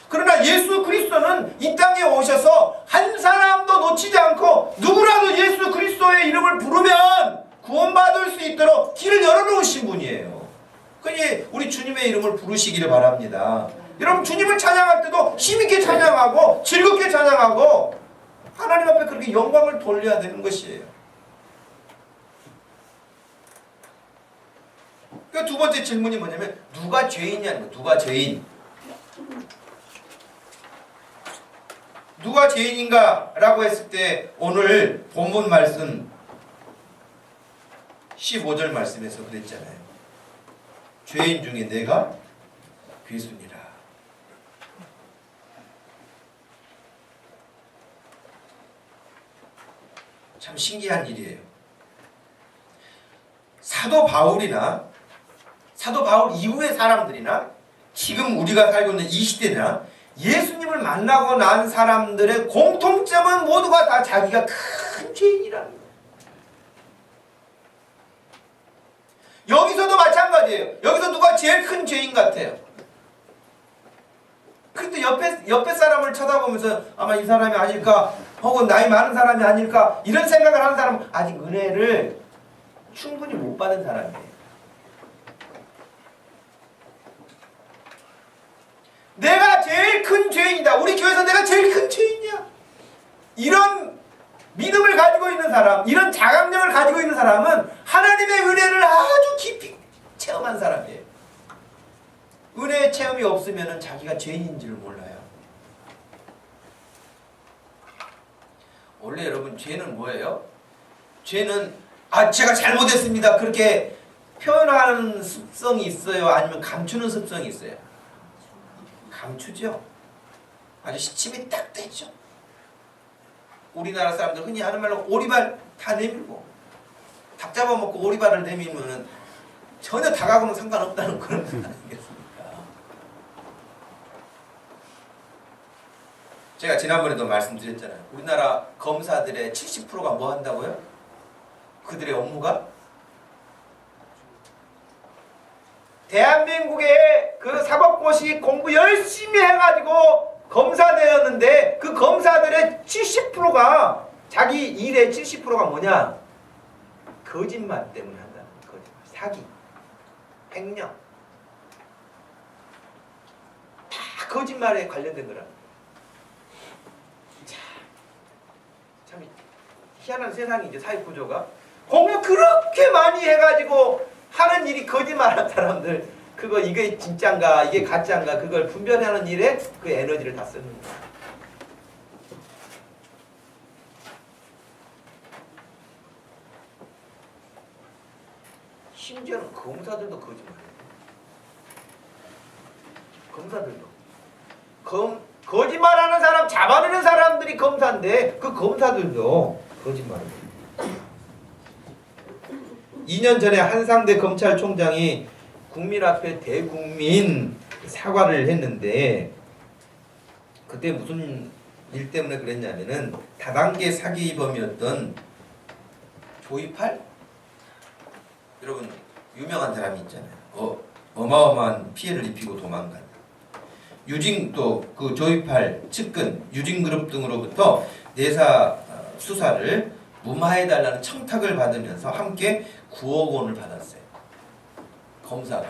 그러나 예수 그리스도는 이 땅에 오셔서 한 사람도 놓치지 않고 누구라도 예수 그리스도의 이름을 부르면 구원받을 수 있도록 길을 열어놓으신 분이에요. 그러니 우리 주님의 이름을 부르시기를 바랍니다. 여러분 주님을 찬양할 때도 힘있게 찬양하고 즐겁게 찬양하고 하나님 앞에 그렇게 영광을 돌려야 되는 것이에요. 그러니까 두 번째 질문이 뭐냐면 누가 죄인이냐는 거예요. 누가 죄인? 누가 죄인인가? 라고 했을 때 오늘 본문 말씀 15절 말씀에서 그랬잖아요. 죄인 중에 내가 괴수니라. 참 신기한 일이에요. 사도 바울이나 사도 바울 이후의 사람들이나 지금 우리가 살고 있는 이 시대나 예수님을 만나고 난 사람들의 공통점은 모두가 다 자기가 큰 죄인이라는 거예요. 여기서도 마찬가지예요. 여기서 누가 제일 큰 죄인 같아요. 근데 옆에 사람을 쳐다보면서 아마 이 사람이 아닐까 혹은 나이 많은 사람이 아닐까 이런 생각을 하는 사람은 아직 은혜를 충분히 못 받은 사람이에요. 내가 제일 큰 죄인이다. 우리 교회에서 내가 제일 큰 죄인이야. 이런 믿음을 가지고 있는 사람, 이런 자각력을 가지고 있는 사람은 하나님의 은혜를 아주 깊이 체험한 사람이에요. 은혜의 체험이 없으면 자기가 죄인인지를 몰라요. 원래 여러분 죄는 뭐예요? 죄는 제가 잘못했습니다. 그렇게 표현하는 습성이 있어요? 아니면 감추는 습성이 있어요? 감추죠. 아주 시침이 딱 되죠. 우리나라 사람들 흔히 하는 말로 오리발 다 내밀고 닭 잡아먹고 오리발을 내밀면 전혀 닭하고는 상관없다는 그런 거 아니겠습니까? 제가 지난번에도 말씀드렸잖아요. 우리나라 검사들의 70%가 뭐 한다고요? 그들의 업무가 대한민국의 그 사법고시 공부 열심히 해가지고 검사 되었는데 그 검사들의 70%가 자기 일의 70%가 뭐냐? 거짓말 때문에 한다는 거짓말, 사기, 횡령 다 거짓말에 관련된 거라는 거예요. 참 희한한 세상이 사회 구조가 공부 그렇게 많이 해가지고 하는 일이 거짓말하는 사람들 그거 이게 진짠가 이게 가짜인가 그걸 분별하는 일에 그 에너지를 다 쓰는 거예요. 심지어는 검사들도 거짓말해요. 검사들도 거짓말하는 사람 잡아내는 사람들이 검사인데 그 검사들도 거짓말해요. 2년 전에 한상대 검찰총장이 국민 앞에 대국민 사과를 했는데 그때 무슨 일 때문에 그랬냐면은 다단계 사기범이었던 조이팔? 여러분 유명한 사람이 있잖아요. 어마어마한 피해를 입히고 도망간 유진 또 그 조이팔 측근 유진그룹 등으로부터 내사 수사를 무마해달라는 청탁을 받으면서 함께 9억 원을 받았어요. 검사가.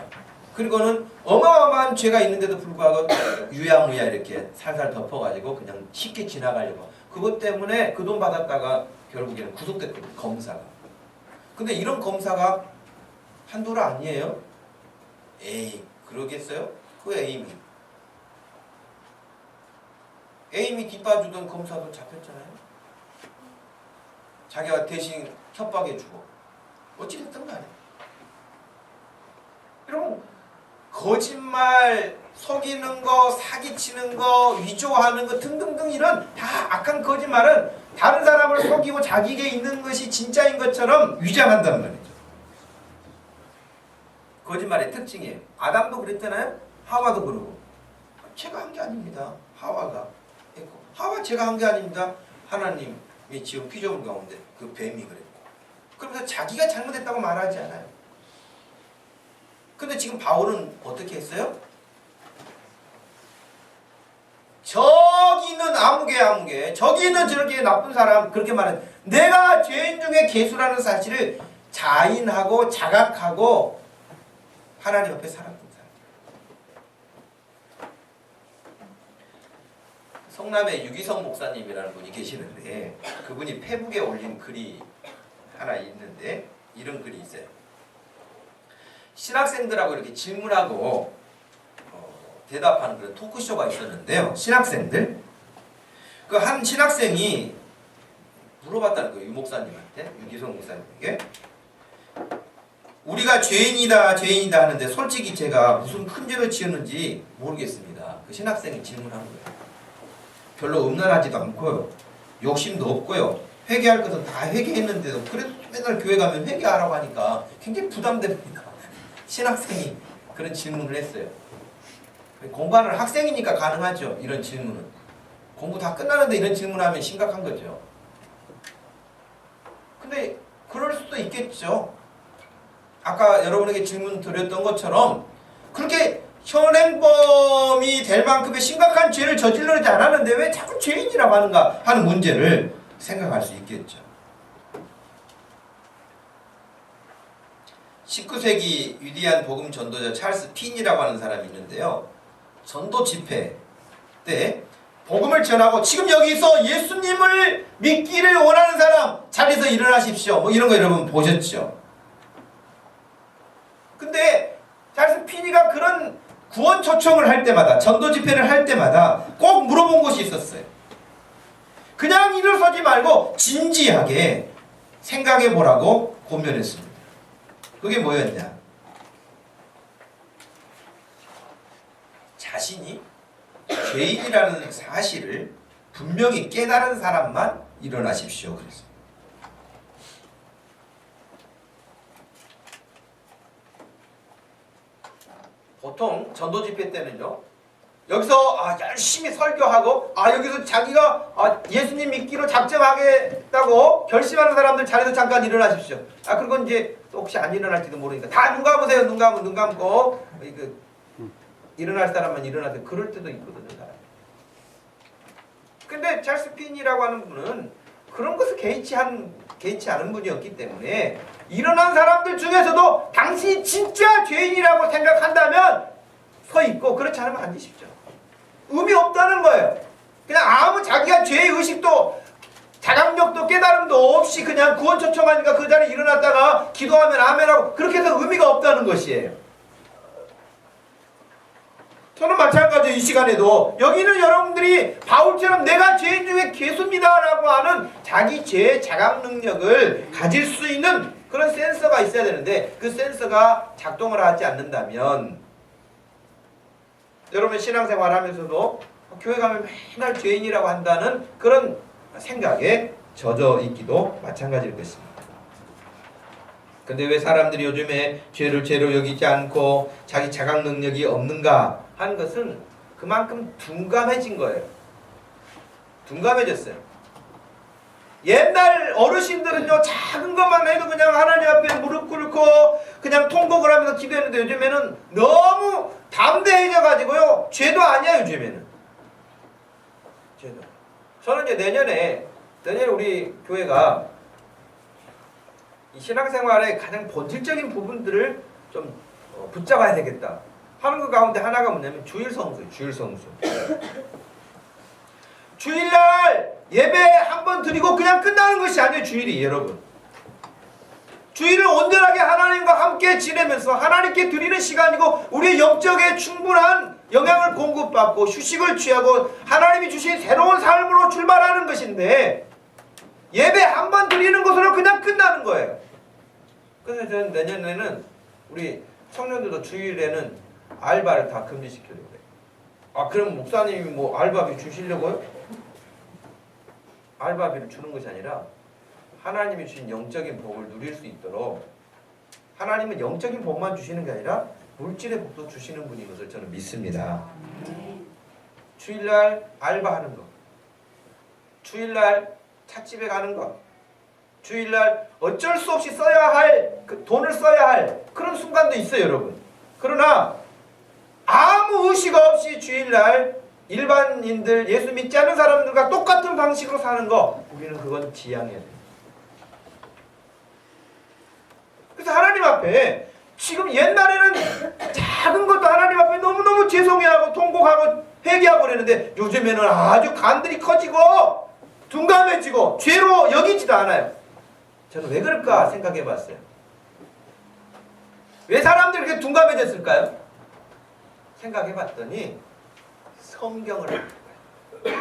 그리고는 어마어마한 죄가 있는데도 불구하고 유야무야 이렇게 살살 덮어가지고 그냥 쉽게 지나가려고. 그것 때문에 그 돈 받았다가 결국에는 구속됐거든요. 검사가. 근데 이런 검사가 한둘 아니에요? 에이 그러겠어요? 그 에임이 뒷봐주던 검사도 잡혔잖아요. 자기가 대신 협박해주고 어찌됐든 간에 여러분 거짓말, 속이는 거, 사기치는 거, 위조하는 거 등등등 이런 다 악한 거짓말은 다른 사람을 속이고 자기에게 있는 것이 진짜인 것처럼 위장한단 말이죠. 거짓말의 특징이에요. 아담도 그랬잖아요. 하와도 그러고 제가 한 게 아닙니다. 하와가 했고 하와 제가 한 게 아닙니다. 하나님이 지은 피조물 가운데 그 뱀이 그랬고 그러면서 자기가 잘못했다고 말하지 않아요. 근데 지금 바울은 어떻게 했어요? 있는 아무개 저기 있는 저렇게 나쁜 사람 그렇게 말해. 내가 죄인 중에 괴수라는 사실을 자인하고 자각하고 하나님 앞에 살았던 사람. 성남에 유기성 목사님이라는 분이 계시는데 그분이 페북에 올린 글이 하나 있는데 이런 글이 있어요. 신학생들하고 이렇게 질문하고 대답하는 그런 토크쇼가 있었는데요. 신학생들 그 한 신학생이 물어봤다는 거예요. 유 목사님한테, 유기성 목사님에게 우리가 죄인이다 하는데 솔직히 제가 무슨 큰 죄를 지었는지 모르겠습니다. 그 신학생이 질문한 거예요. 별로 음란하지도 않고요. 욕심도 없고요. 회개할 것은 다 회개했는데도 그래도 맨날 교회 가면 회개하라고 하니까 굉장히 부담됩니다. 신학생이 그런 질문을 했어요. 공부하는 학생이니까 가능하죠. 이런 질문은. 공부 다 끝나는데 이런 질문하면 심각한 거죠. 근데 그럴 수도 있겠죠. 아까 여러분에게 질문 드렸던 것처럼 그렇게 현행범이 될 만큼의 심각한 죄를 저질러지 않았는데 왜 자꾸 죄인이라고 하는가 하는 문제를 생각할 수 있겠죠. 19세기 위대한 복음 전도자 찰스 핀이라고 하는 사람이 있는데요. 전도 집회 때 복음을 전하고 지금 여기서 예수님을 믿기를 원하는 사람 자리에서 일어나십시오. 뭐 이런 거 여러분 보셨죠? 근데 찰스 핀이가 그런 구원 초청을 할 때마다 전도 집회를 할 때마다 꼭 물어본 것이 있었어요. 그냥 일어서지 말고 진지하게 생각해 보라고 권면했습니다. 그게 뭐였냐? 자신이 죄인이라는 사실을 분명히 깨달은 사람만 일어나십시오. 그랬습니다. 보통 전도 집회 때는요. 여기서 열심히 설교하고 여기서 자기가 예수님 믿기로 작정하겠다고 결심하는 사람들 자리에서 잠깐 일어나십시오. 그리고 이제 또 혹시 안 일어날지도 모르니까 다 눈 감으세요. 눈 감고 일어날 사람만 일어나세요. 그럴 때도 있거든요. 근데 찰스 핀이라고 하는 분은 그런 것을 개의치 않은 분이었기 때문에 일어난 사람들 중에서도 당신이 진짜 죄인이라고 생각한다면 서 있고 그렇지 않으면 앉으십시오. 의미 없다는 거예요. 그냥 아무 자기가 죄의 의식도 자각력도 깨달음도 없이 그냥 구원 초청하니까 그 자리에 일어났다가 기도하면 아멘하고 그렇게 해서 의미가 없다는 것이에요. 저는 마찬가지예요. 이 시간에도 여기는 여러분들이 바울처럼 내가 죄인 중에 괴수입니다 라고 하는 자기 죄의 자각 능력을 가질 수 있는 그런 센서가 있어야 되는데 그 센서가 작동을 하지 않는다면 여러분 신앙생활 하면서도 교회 가면 맨날 죄인이라고 한다는 그런 생각에 젖어 있기도 마찬가지일 것입니다. 근데 왜 사람들이 요즘에 죄를 죄로 여기지 않고 자기 자각 능력이 없는가 하는 것은 그만큼 둔감해진 거예요. 둔감해졌어요. 옛날 어르신들은요 작은 것만 해도 그냥 하나님 앞에 무릎 꿇고 그냥 통곡을 하면서 기도했는데 요즘에는 너무 담대해져 가지고요 죄도 아니야. 요즘에는 죄도. 저는 이제 내년에 우리 교회가 이 신앙생활의 가장 본질적인 부분들을 좀 붙잡아야 되겠다 하는 것 가운데 하나가 뭐냐면 주일성수예요. 주일성수. 주일날 예배 한 번 드리고 그냥 끝나는 것이 아니에요. 주일이 여러분. 주일을 온전하게 하나님과 함께 지내면서 하나님께 드리는 시간이고 우리의 영적에 충분한 영양을 공급받고 휴식을 취하고 하나님이 주신 새로운 삶으로 출발하는 것인데 예배 한 번 드리는 것으로 그냥 끝나는 거예요. 그래서 저는 내년에는 우리 청년들도 주일에는 알바를 다 금지시키려고 해요. 그럼 목사님이 뭐 알바비 주시려고요? 알바비를 주는 것이 아니라 하나님이 주신 영적인 복을 누릴 수 있도록 하나님은 영적인 복만 주시는 게 아니라 물질의 복도 주시는 분인 것을 저는 믿습니다. 주일날 알바하는 것, 주일날 찻집에 가는 것, 주일날 어쩔 수 없이 써야 할 돈을 써야 할 그런 순간도 있어요, 여러분. 그러나 아무 의식 없이 주일날 일반인들, 예수 믿지 않는 사람들과 똑같은 방식으로 사는 거, 우리는 그건 지양해야 돼요. 그래서 하나님 앞에 지금 옛날에는 작은 것도 하나님 앞에 너무너무 죄송해하고 통곡하고 회개하고 그랬는데 요즘에는 아주 간들이 커지고 둔감해지고 죄로 여기지도 않아요. 저는 왜 그럴까 생각해 봤어요. 왜 사람들이 이렇게 둔감해졌을까요? 생각해 봤더니 성경을 읽는 거예요.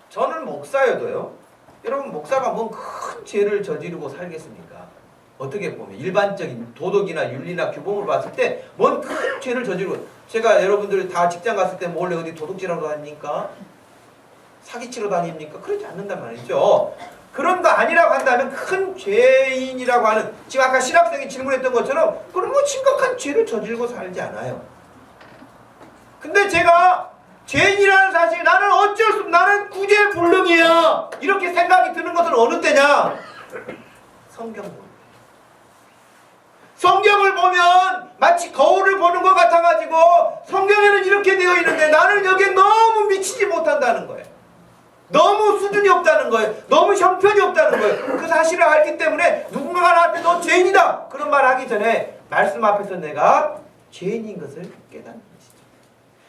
저는 목사여도요. 여러분 목사가 뭔 큰 죄를 저지르고 살겠습니까? 어떻게 보면 일반적인 도덕이나 윤리나 규범을 봤을 때 뭔 큰 죄를 저지르고 제가 여러분들 다 직장 갔을 때 몰래 어디 도둑질하러 다닙니까? 사기치러 다닙니까? 그러지 않는단 말이죠. 그런 거 아니라고 한다면 큰 죄인이라고 하는 지금 아까 신학생이 질문했던 것처럼 그런 뭐 심각한 죄를 저지르고 살지 않아요. 근데 제가 죄인이라는 사실 나는 어쩔 수 없어 나는 구제불능이야 이렇게 생각이 드는 것은 어느 때냐? 성경 보는 거예요. 성경을 보면 마치 거울을 보는 것 같아가지고 성경에는 이렇게 되어 있는데 나는 여기에 너무 미치지 못한다는 거예요. 너무 수준이 없다는 거예요. 너무 형편이 없다는 거예요. 그 사실을 알기 때문에 누군가가 나한테 너 죄인이다 그런 말 하기 전에 말씀 앞에서 내가 죄인인 것을 깨닫는 것이죠.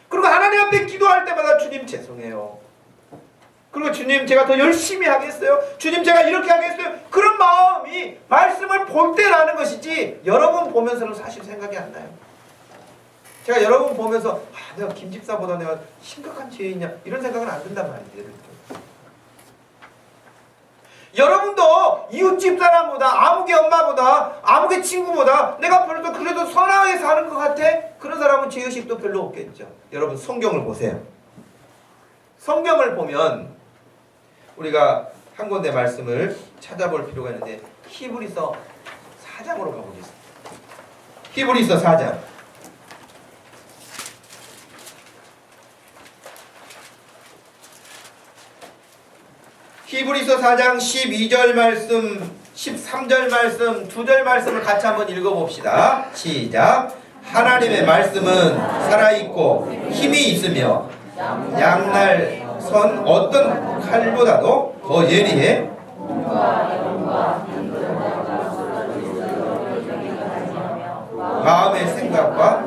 그리고 하나님 앞에 기도할 때마다 주님 죄송해요. 그리고 주님 제가 더 열심히 하겠어요. 주님 제가 이렇게 하겠어요. 그런 마음이 말씀을 볼 때 나는 것이지 여러분 보면서는 사실 생각이 안 나요. 제가 여러분 보면서 내가 김집사보다 내가 심각한 죄인이냐 이런 생각은 안 든단 말이에요. 여러분도 이웃집 사람보다 아무개 엄마보다 아무개 친구보다 내가 별로 그래도 선하게 사는 것 같아? 그런 사람은 죄의식도 별로 없겠죠. 여러분 성경을 보세요. 성경을 보면 우리가 한 군데 말씀을 찾아볼 필요가 있는데 히브리서 4장으로 가보겠습니다. 히브리서 4장. 히브리서 4장 12절 말씀, 13절 말씀, 2절 말씀을 같이 한번 읽어봅시다. 시작. 하나님의 말씀은 살아있고 힘이 있으며 양날 선 어떤 칼보다도 더 예리해 마음의 생각과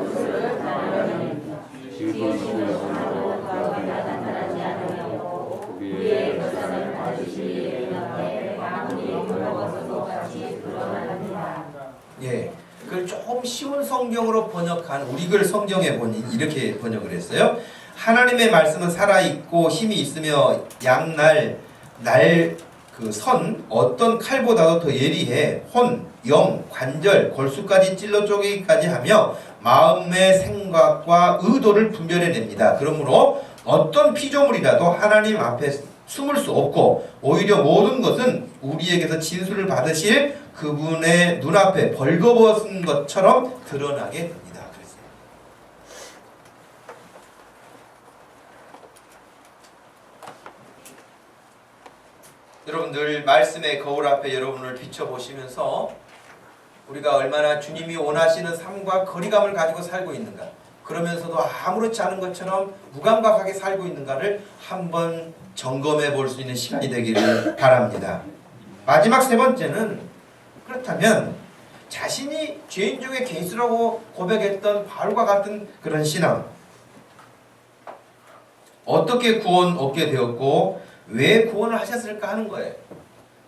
예, 그걸 조금 쉬운 성경으로 번역한 우리글 성경에 보니 이렇게 번역을 했어요. 하나님의 말씀은 살아있고 힘이 있으며 양날 그 선 어떤 칼보다도 더 예리해 혼, 영, 관절, 골수까지 찔러 쪼개기까지 하며 마음의 생각과 의도를 분별해냅니다. 그러므로 어떤 피조물이라도 하나님 앞에 숨을 수 없고 오히려 모든 것은 우리에게서 진술을 받으실 그분의 눈앞에 벌거벗은 것처럼 드러나게 됩니다. 그랬어요. 여러분 늘 말씀의 거울 앞에 여러분을 비춰보시면서 우리가 얼마나 주님이 원하시는 삶과 거리감을 가지고 살고 있는가, 그러면서도 아무렇지 않은 것처럼 무감각하게 살고 있는가를 한번 점검해 볼 수 있는 시간이 되기를 바랍니다. 마지막 세 번째는 그렇다면 자신이 죄인 중에 개수라고 고백했던 바울과 같은 그런 신앙, 어떻게 구원 얻게 되었고 왜 구원을 하셨을까 하는 거예요.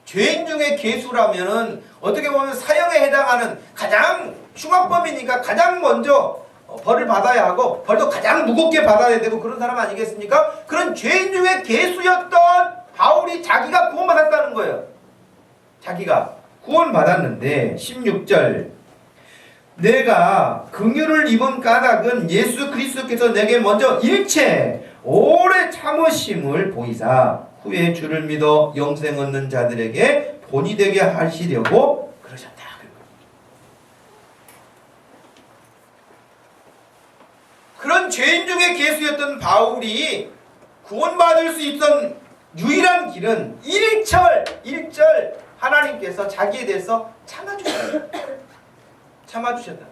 죄인 중에 개수라면은 어떻게 보면 사형에 해당하는 가장 흉악범이니까 가장 먼저 벌을 받아야 하고 벌도 가장 무겁게 받아야 되고 그런 사람 아니겠습니까? 그런 죄인 중에 개수였던 바울이 자기가 구원받았다는 거예요. 자기가 구원받았는데 16절 내가 긍휼을 입은 까닭은 예수 그리스도께서 내게 먼저 일체 오래 참으심을 보이사 후에 주를 믿어 영생 얻는 자들에게 본이 되게 하시려고 그러셨다. 그런 죄인 중에 개수였던 바울이 구원받을 수 있던 유일한 길은 1절 하나님께서 자기에 대해서 참아주셨다.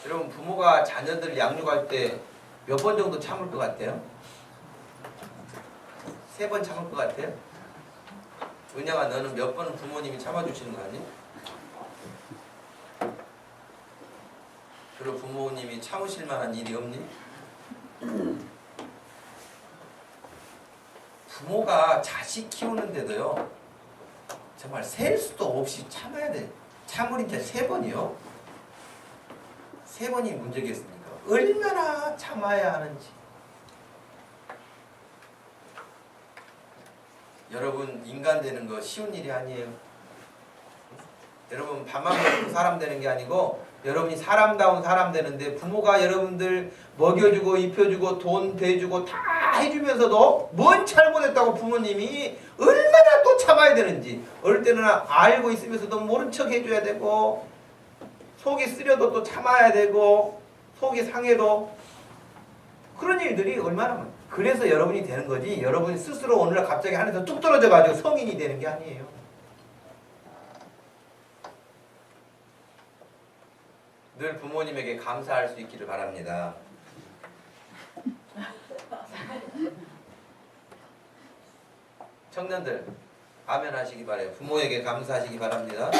여러분 부모가 자녀들 양육할 때 몇 번 정도 참을 것 같아요? 3번 참을 것 같아요? 은영아 너는 몇 번은 부모님이 참아주시는 거 아니? 그리고 부모님이 참으실 만한 일이 없니? 부모가 자식 키우는데도요 정말 셀 수도 없이 참아야 돼. 참을 이제 3번이요. 3번이 문제겠습니까? 얼마나 참아야 하는지. 여러분 인간 되는 거 쉬운 일이 아니에요. 여러분 밥만 먹고 사람 되는 게 아니고 여러분이 사람다운 사람 되는데 부모가 여러분들 먹여주고 입혀주고 돈 대주고 다 해주면서도 뭔 잘못했다고 부모님이 얼마나 또 참아야 되는지 어릴 때는 알고 있으면서도 모른 척 해줘야 되고 속이 쓰려도 또 참아야 되고 속이 상해도 그런 일들이 얼마나 많아요. 그래서 여러분이 되는 거지 여러분이 스스로 오늘날 갑자기 하늘에서 뚝 떨어져가지고 성인이 되는 게 아니에요. 늘 부모님에게 감사할 수 있기를 바랍니다. 청년들 아멘 하시기 바래요. 부모에게 감사하시기 바랍니다.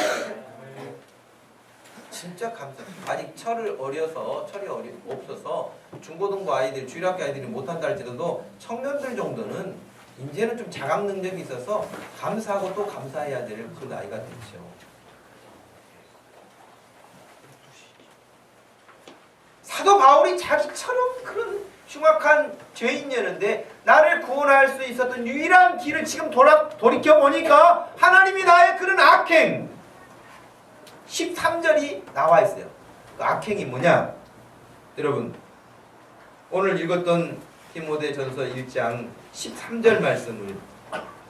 진짜 감사. 아직 철이 없어서 중고등부 아이들, 주일학교 아이들이 못한다 할지라도 청년들 정도는 이제는 좀 자각 능력이 있어서 감사하고 또 감사해야 될 그 나이가 됐죠. 사도 바울이 자기처럼 그런 흉악한 죄인이었는데 나를 구원할 수 있었던 유일한 길을 지금 돌이켜보니까 하나님이 나의 그런 악행 13절이 나와 있어요. 그 악행이 뭐냐? 여러분 오늘 읽었던 디모데전서 1장 13절 말씀을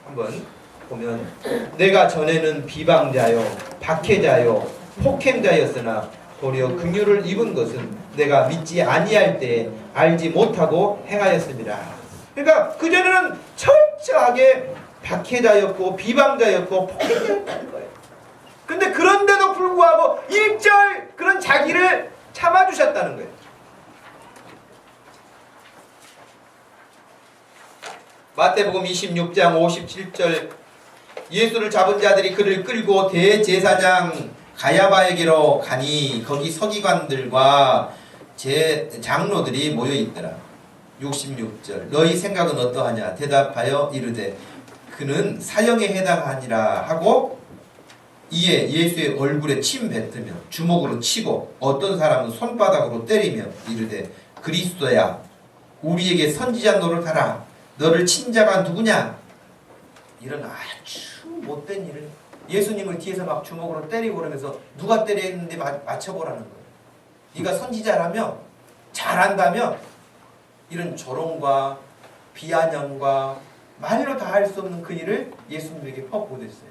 한번 보면 내가 전에는 비방자요 박해자요 폭행자였으나 도리어 긍휼을 입은 것은 내가 믿지 아니할 때에 알지 못하고 행하였습니다. 그러니까 그전에는 철저하게 박해자였고 비방자였고 폭행자였다는 거예요. 근데 그런데도 불구하고 1절 그런 자기를 참아주셨다는 거예요. 마태복음 26장 57절 예수를 잡은 자들이 그를 끌고 대제사장 가야바에게로 가니 거기 서기관들과 장로들이 모여 있더라. 66절 너희 생각은 어떠하냐 대답하여 이르되 그는 사형에 해당하니라 하고 이에 예수의 얼굴에 침 뱉으며 주먹으로 치고 어떤 사람은 손바닥으로 때리며 이르되 그리스도야 우리에게 선지자 노릇하라 너를 친 자가 누구냐. 이런 아주 못된 일을 예수님을 뒤에서 막 주먹으로 때리고 그러면서 누가 때렸는데 맞춰보라는 거예요. 네가 선지자라며 잘한다며 이런 조롱과 비아냥과 말로 다 할 수 없는 그 일을 예수님에게 퍼부어댔어요.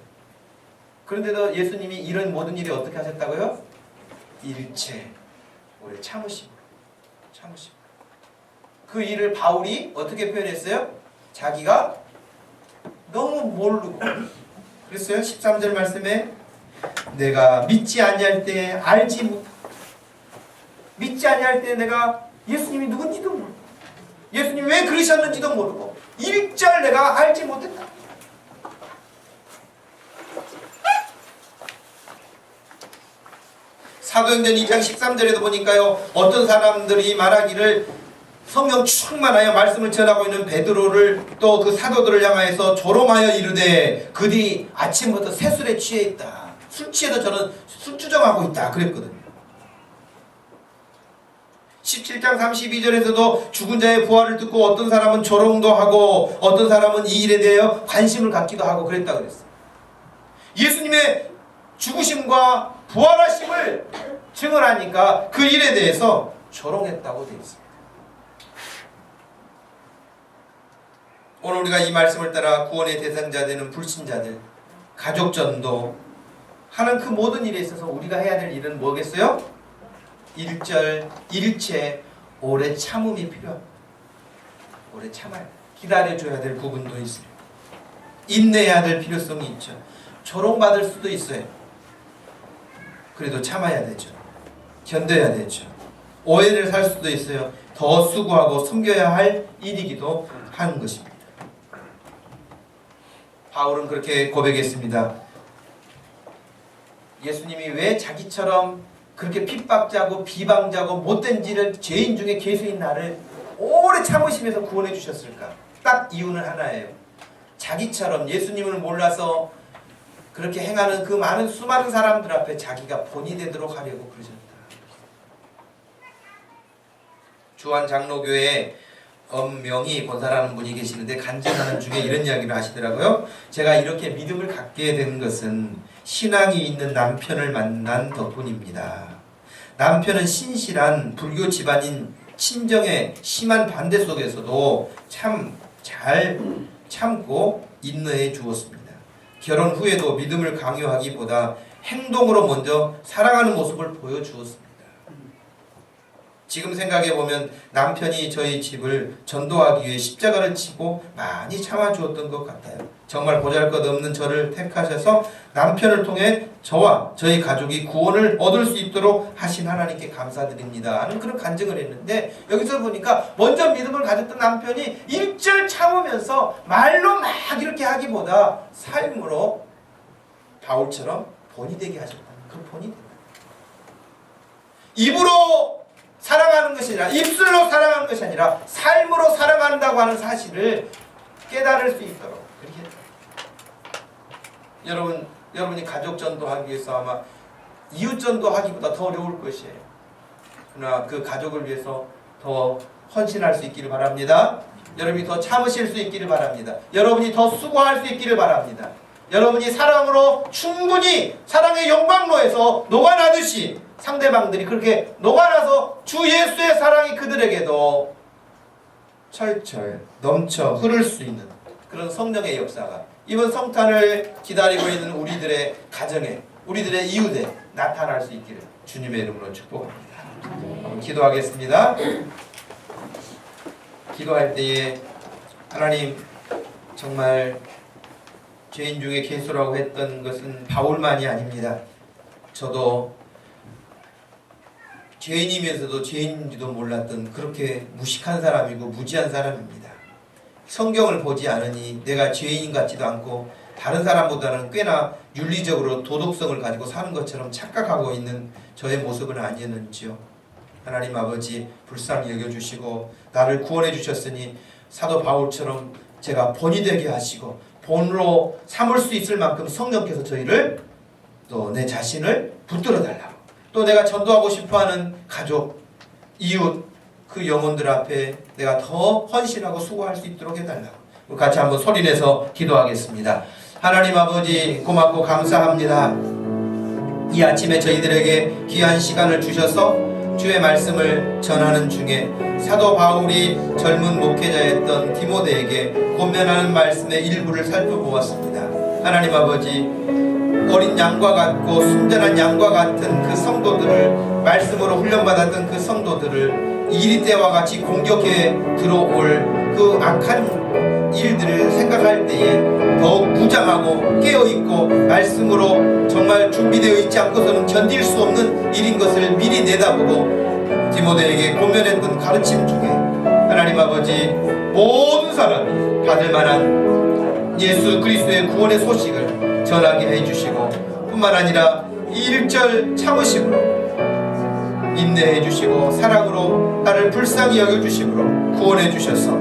그런데도 예수님이 이런 모든 일이 어떻게 하셨다고요? 일체 오래 참으시고 그 일을 바울이 어떻게 표현했어요? 자기가 너무 모르고 그랬어요. 13절 말씀에 내가 믿지 아니할 때 믿지 아니할 때 내가 예수님이 누군지도 모르고 예수님이 왜 그러셨는지도 모르고 1절 내가 알지 못했다. 사도행전 2장 13절에도 보니까요 어떤 사람들이 말하기를 성령 충만하여 말씀을 전하고 있는 베드로를 또 그 사도들을 향하여서 조롱하여 이르되 그들이 아침부터 새술에 취해 있다. 술 취해서 저는 술주정하고 있다 그랬거든요. 17장 32절에서도 죽은 자의 부활을 듣고 어떤 사람은 조롱도 하고 어떤 사람은 이 일에 대하여 관심을 갖기도 하고 그랬다 그랬어요. 예수님의 죽으심과 부활하심을 증언하니까 그 일에 대해서 조롱했다고 되어 있습니다. 오늘 우리가 이 말씀을 따라 구원의 대상자 되는 불신자들, 가족전도 하는 그 모든 일에 있어서 우리가 해야 될 일은 뭐겠어요? 1절, 일체 오래 참음이 필요합니다. 오래 참아야 돼. 기다려줘야 될 부분도 있어요. 인내해야 될 필요성이 있죠. 조롱받을 수도 있어요. 그래도 참아야 되죠. 견뎌야 되죠. 오해를 살 수도 있어요. 더 수고하고 섬겨야 할 일이기도 하는 것입니다. 바울은 그렇게 고백했습니다. 예수님이 왜 자기처럼 그렇게 핍박자고 비방자고 못된 지를 죄인 중에 괴수인 나를 오래 참으시면서 구원해 주셨을까? 딱 이유는 하나예요. 자기처럼 예수님을 몰라서 그렇게 행하는 그 수많은 사람들 앞에 자기가 본이 되도록 하려고 그러셨다. 주한 장로교회 엄명희 권사라는 분이 계시는데 간증하는 중에 이런 이야기를 하시더라고요. 제가 이렇게 믿음을 갖게 된 것은 신앙이 있는 남편을 만난 덕분입니다. 남편은 신실한 불교 집안인 친정의 심한 반대 속에서도 참 잘 참고 인내해 주었습니다. 결혼 후에도 믿음을 강요하기보다 행동으로 먼저 사랑하는 모습을 보여주었습니다. 지금 생각해보면 남편이 저희 집을 전도하기 위해 십자가를 치고 많이 참아주었던 것 같아요. 정말 보잘것없는 저를 택하셔서 남편을 통해 저와 저희 가족이 구원을 얻을 수 있도록 하신 하나님께 감사드립니다 하는 그런 간증을 했는데, 여기서 보니까 먼저 믿음을 가졌던 남편이 일절 참으면서 말로 막 이렇게 하기보다 삶으로 바울처럼 본이 되게 하셨다는 그 본이 됩니다. 입으로 사랑하는 것이 아니라, 입술로 사랑하는 것이 아니라 삶으로 사랑한다고 하는 사실을 깨달을 수 있도록 그렇게 했다. 여러분이 가족 전도하기 위해서 아마 이웃 전도하기보다 더 어려울 것이에요. 그러나 그 가족을 위해서 더 헌신할 수 있기를 바랍니다. 여러분이 더 참으실 수 있기를 바랍니다. 여러분이 더 수고할 수 있기를 바랍니다. 여러분이 사랑으로 충분히 사랑의 영광로에서 녹아나듯이 상대방들이 그렇게 녹아나서 주 예수의 사랑이 그들에게도 철철 넘쳐 흐를 수 있는 그런 성령의 역사가 이번 성탄을 기다리고 있는 우리들의 가정에, 우리들의 이웃에 나타날 수 있기를 주님의 이름으로 축복합니다. 한번 기도하겠습니다. 기도할 때에 하나님, 정말 죄인 중에 괴수라고 했던 것은 바울만이 아닙니다. 저도 죄인이면서도 죄인인지도 몰랐던 그렇게 무식한 사람이고 무지한 사람입니다. 성경을 보지 않으니 내가 죄인 같지도 않고 다른 사람보다는 꽤나 윤리적으로 도덕성을 가지고 사는 것처럼 착각하고 있는 저의 모습은 아니었는지요. 하나님 아버지, 불쌍히 여겨주시고 나를 구원해 주셨으니 사도 바울처럼 제가 본이 되게 하시고 본으로 삼을 수 있을 만큼 성령께서 저희를, 또 내 자신을 붙들어 달라고, 또 내가 전도하고 싶어하는 가족, 이웃, 그 영혼들 앞에 내가 더 헌신하고 수고할 수 있도록 해달라고 같이 한번 소리내서 기도하겠습니다. 하나님 아버지, 고맙고 감사합니다. 이 아침에 저희들에게 귀한 시간을 주셔서 주의 말씀을 전하는 중에 사도 바울이 젊은 목회자였던 디모데에게 권면하는 말씀의 일부를 살펴보았습니다. 하나님 아버지, 어린 양과 같고 순전한 양과 같은 그 성도들을, 말씀으로 훈련받았던 그 성도들을 이리 때와 같이 공격해 들어올 그 악한 일들을 생각할 때에 더욱 무장하고 깨어있고 말씀으로 정말 준비되어 있지 않고서는 견딜 수 없는 일인 것을 미리 내다보고 디모데에게 고면했던 가르침 중에 하나님 아버지, 모든 사람이 받을 만한 예수 그리스도의 구원의 소식을 전하게 해주시고 뿐만 아니라 일절 참으심으로 인내해 주시고 사랑으로 나를 불쌍히 여겨주심으로 구원해 주셔서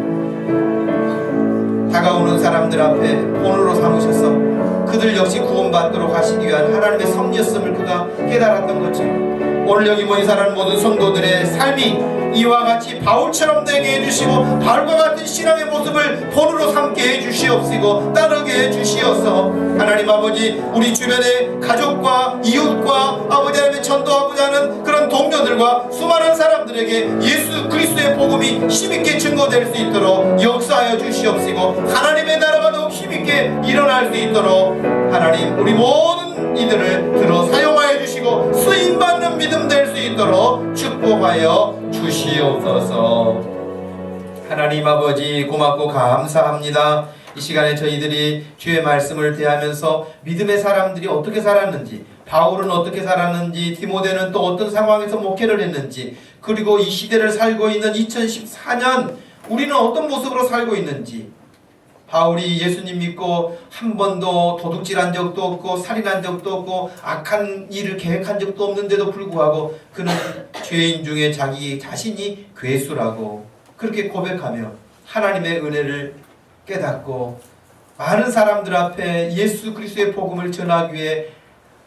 다가오는 사람들 앞에 본으로 삼으셔서 그들 역시 구원받도록 하시기 위한 하나님의 섭리였음을 그가 깨달았던 것처럼 오늘 여기 모인 사람 모든 성도들의 삶이 이와 같이 바울처럼 되게 해주시고 바울과 같은 신앙의 모습을 본으로 삼게 해주시옵시고 따르게 해주시어서 하나님 아버지, 우리 주변의 가족과 이웃과 아버지 하나님의 전도하고자 하는 그런 동료들과 수많은 사람들에게 예수 그리스도의 복음이 힘있게 증거될 수 있도록 역사하여 주시옵시고 하나님의 나라가 더욱 힘있게 일어날 수 있도록 하나님, 우리 모든 이들을 들어 사용하여 주시고 쓰임받는 믿음 될 수 있도록 축복하여 주시옵소서. 하나님 아버지, 고맙고 감사합니다. 이 시간에 저희들이 주의 말씀을 대하면서 믿음의 사람들이 어떻게 살았는지, 바울은 어떻게 살았는지, 디모데는 또 어떤 상황에서 목회를 했는지 그리고 이 시대를 살고 있는 2014년 우리는 어떤 모습으로 살고 있는지, 바울이 예수님 믿고 한 번도 도둑질한 적도 없고 살인한 적도 없고 악한 일을 계획한 적도 없는데도 불구하고 그는 죄인 중에 자기 자신이 괴수라고 그렇게 고백하며 하나님의 은혜를 깨닫고 많은 사람들 앞에 예수 그리스도의 복음을 전하기 위해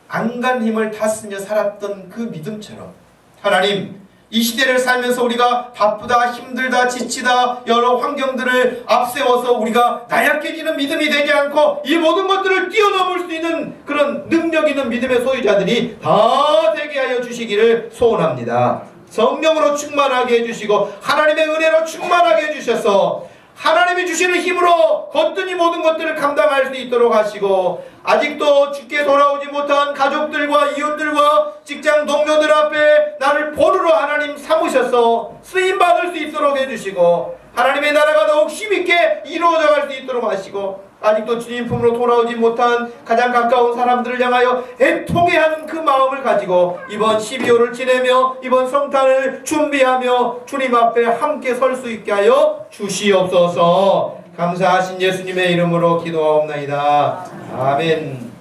안간 힘을 다 쓰며 살았던 그 믿음처럼, 하나님, 이 시대를 살면서 우리가 바쁘다, 힘들다, 지치다, 여러 환경들을 앞세워서 우리가 나약해지는 믿음이 되지 않고 이 모든 것들을 뛰어넘을 수 있는 그런 능력 있는 믿음의 소유자들이 다 되게 하여 주시기를 소원합니다. 성령으로 충만하게 해주시고 하나님의 은혜로 충만하게 해주셔서 하나님이 주시는 힘으로 거뜬히 모든 것들을 감당할 수 있도록 하시고, 아직도 주께 돌아오지 못한 가족들과 이웃들과 직장 동료들 앞에 나를 보루로 하나님 삼으셔서 쓰임받을 수 있도록 해주시고, 하나님의 나라가 더욱 힘있게 이루어져 갈 수 있도록 하시고, 아직도 주님 품으로 돌아오지 못한 가장 가까운 사람들을 향하여 애통해 하는 그 마음을 가지고 이번 12월을 지내며 이번 성탄을 준비하며 주님 앞에 함께 설 수 있게 하여 주시옵소서. 감사하신 예수님의 이름으로 기도하옵나이다. 아멘.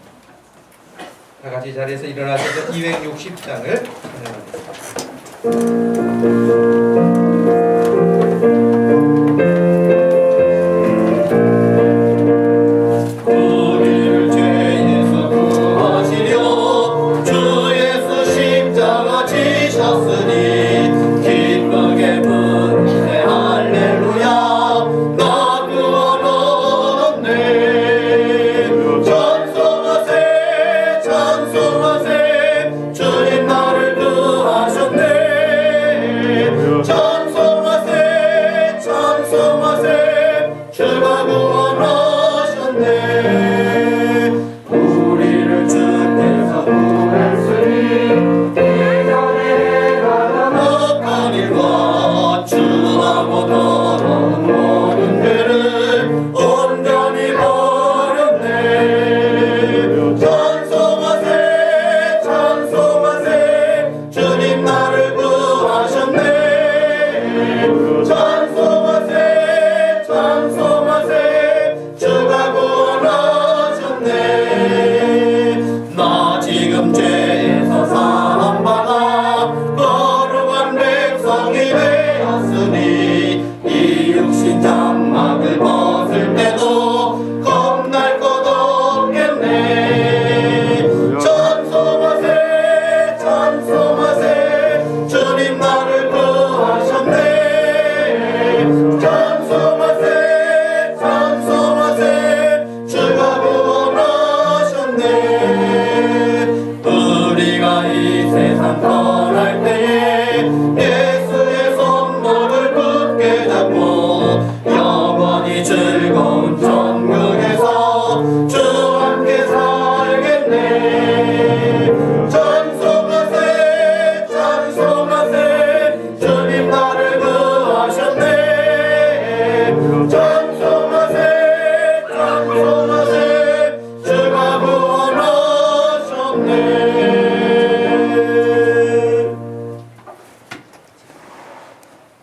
다 같이 자리에서 일어나셔서 260장을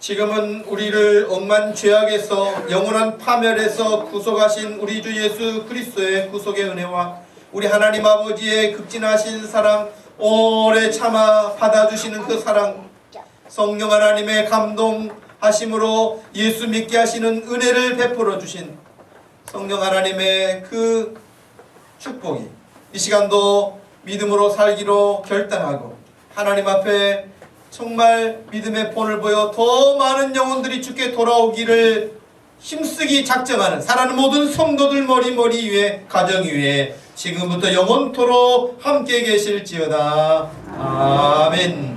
지금은 우리를 억만 죄악에서 영원한 파멸에서 구속하신 우리 주 예수 그리스도의 구속의 은혜와 우리 하나님 아버지의 극진하신 사랑, 오래 참아 받아주시는 그 사랑, 성령 하나님의 감동하심으로 예수 믿게 하시는 은혜를 베풀어 주신 성령 하나님의 그 축복이 이 시간도 믿음으로 살기로 결단하고 하나님 앞에 정말 믿음의 본을 보여 더 많은 영혼들이 주께 돌아오기를 힘쓰기 작정하는 사랑하는 모든 성도들 머리 위에 가정 위에 지금부터 영원토록 함께 계실지어다. 아멘.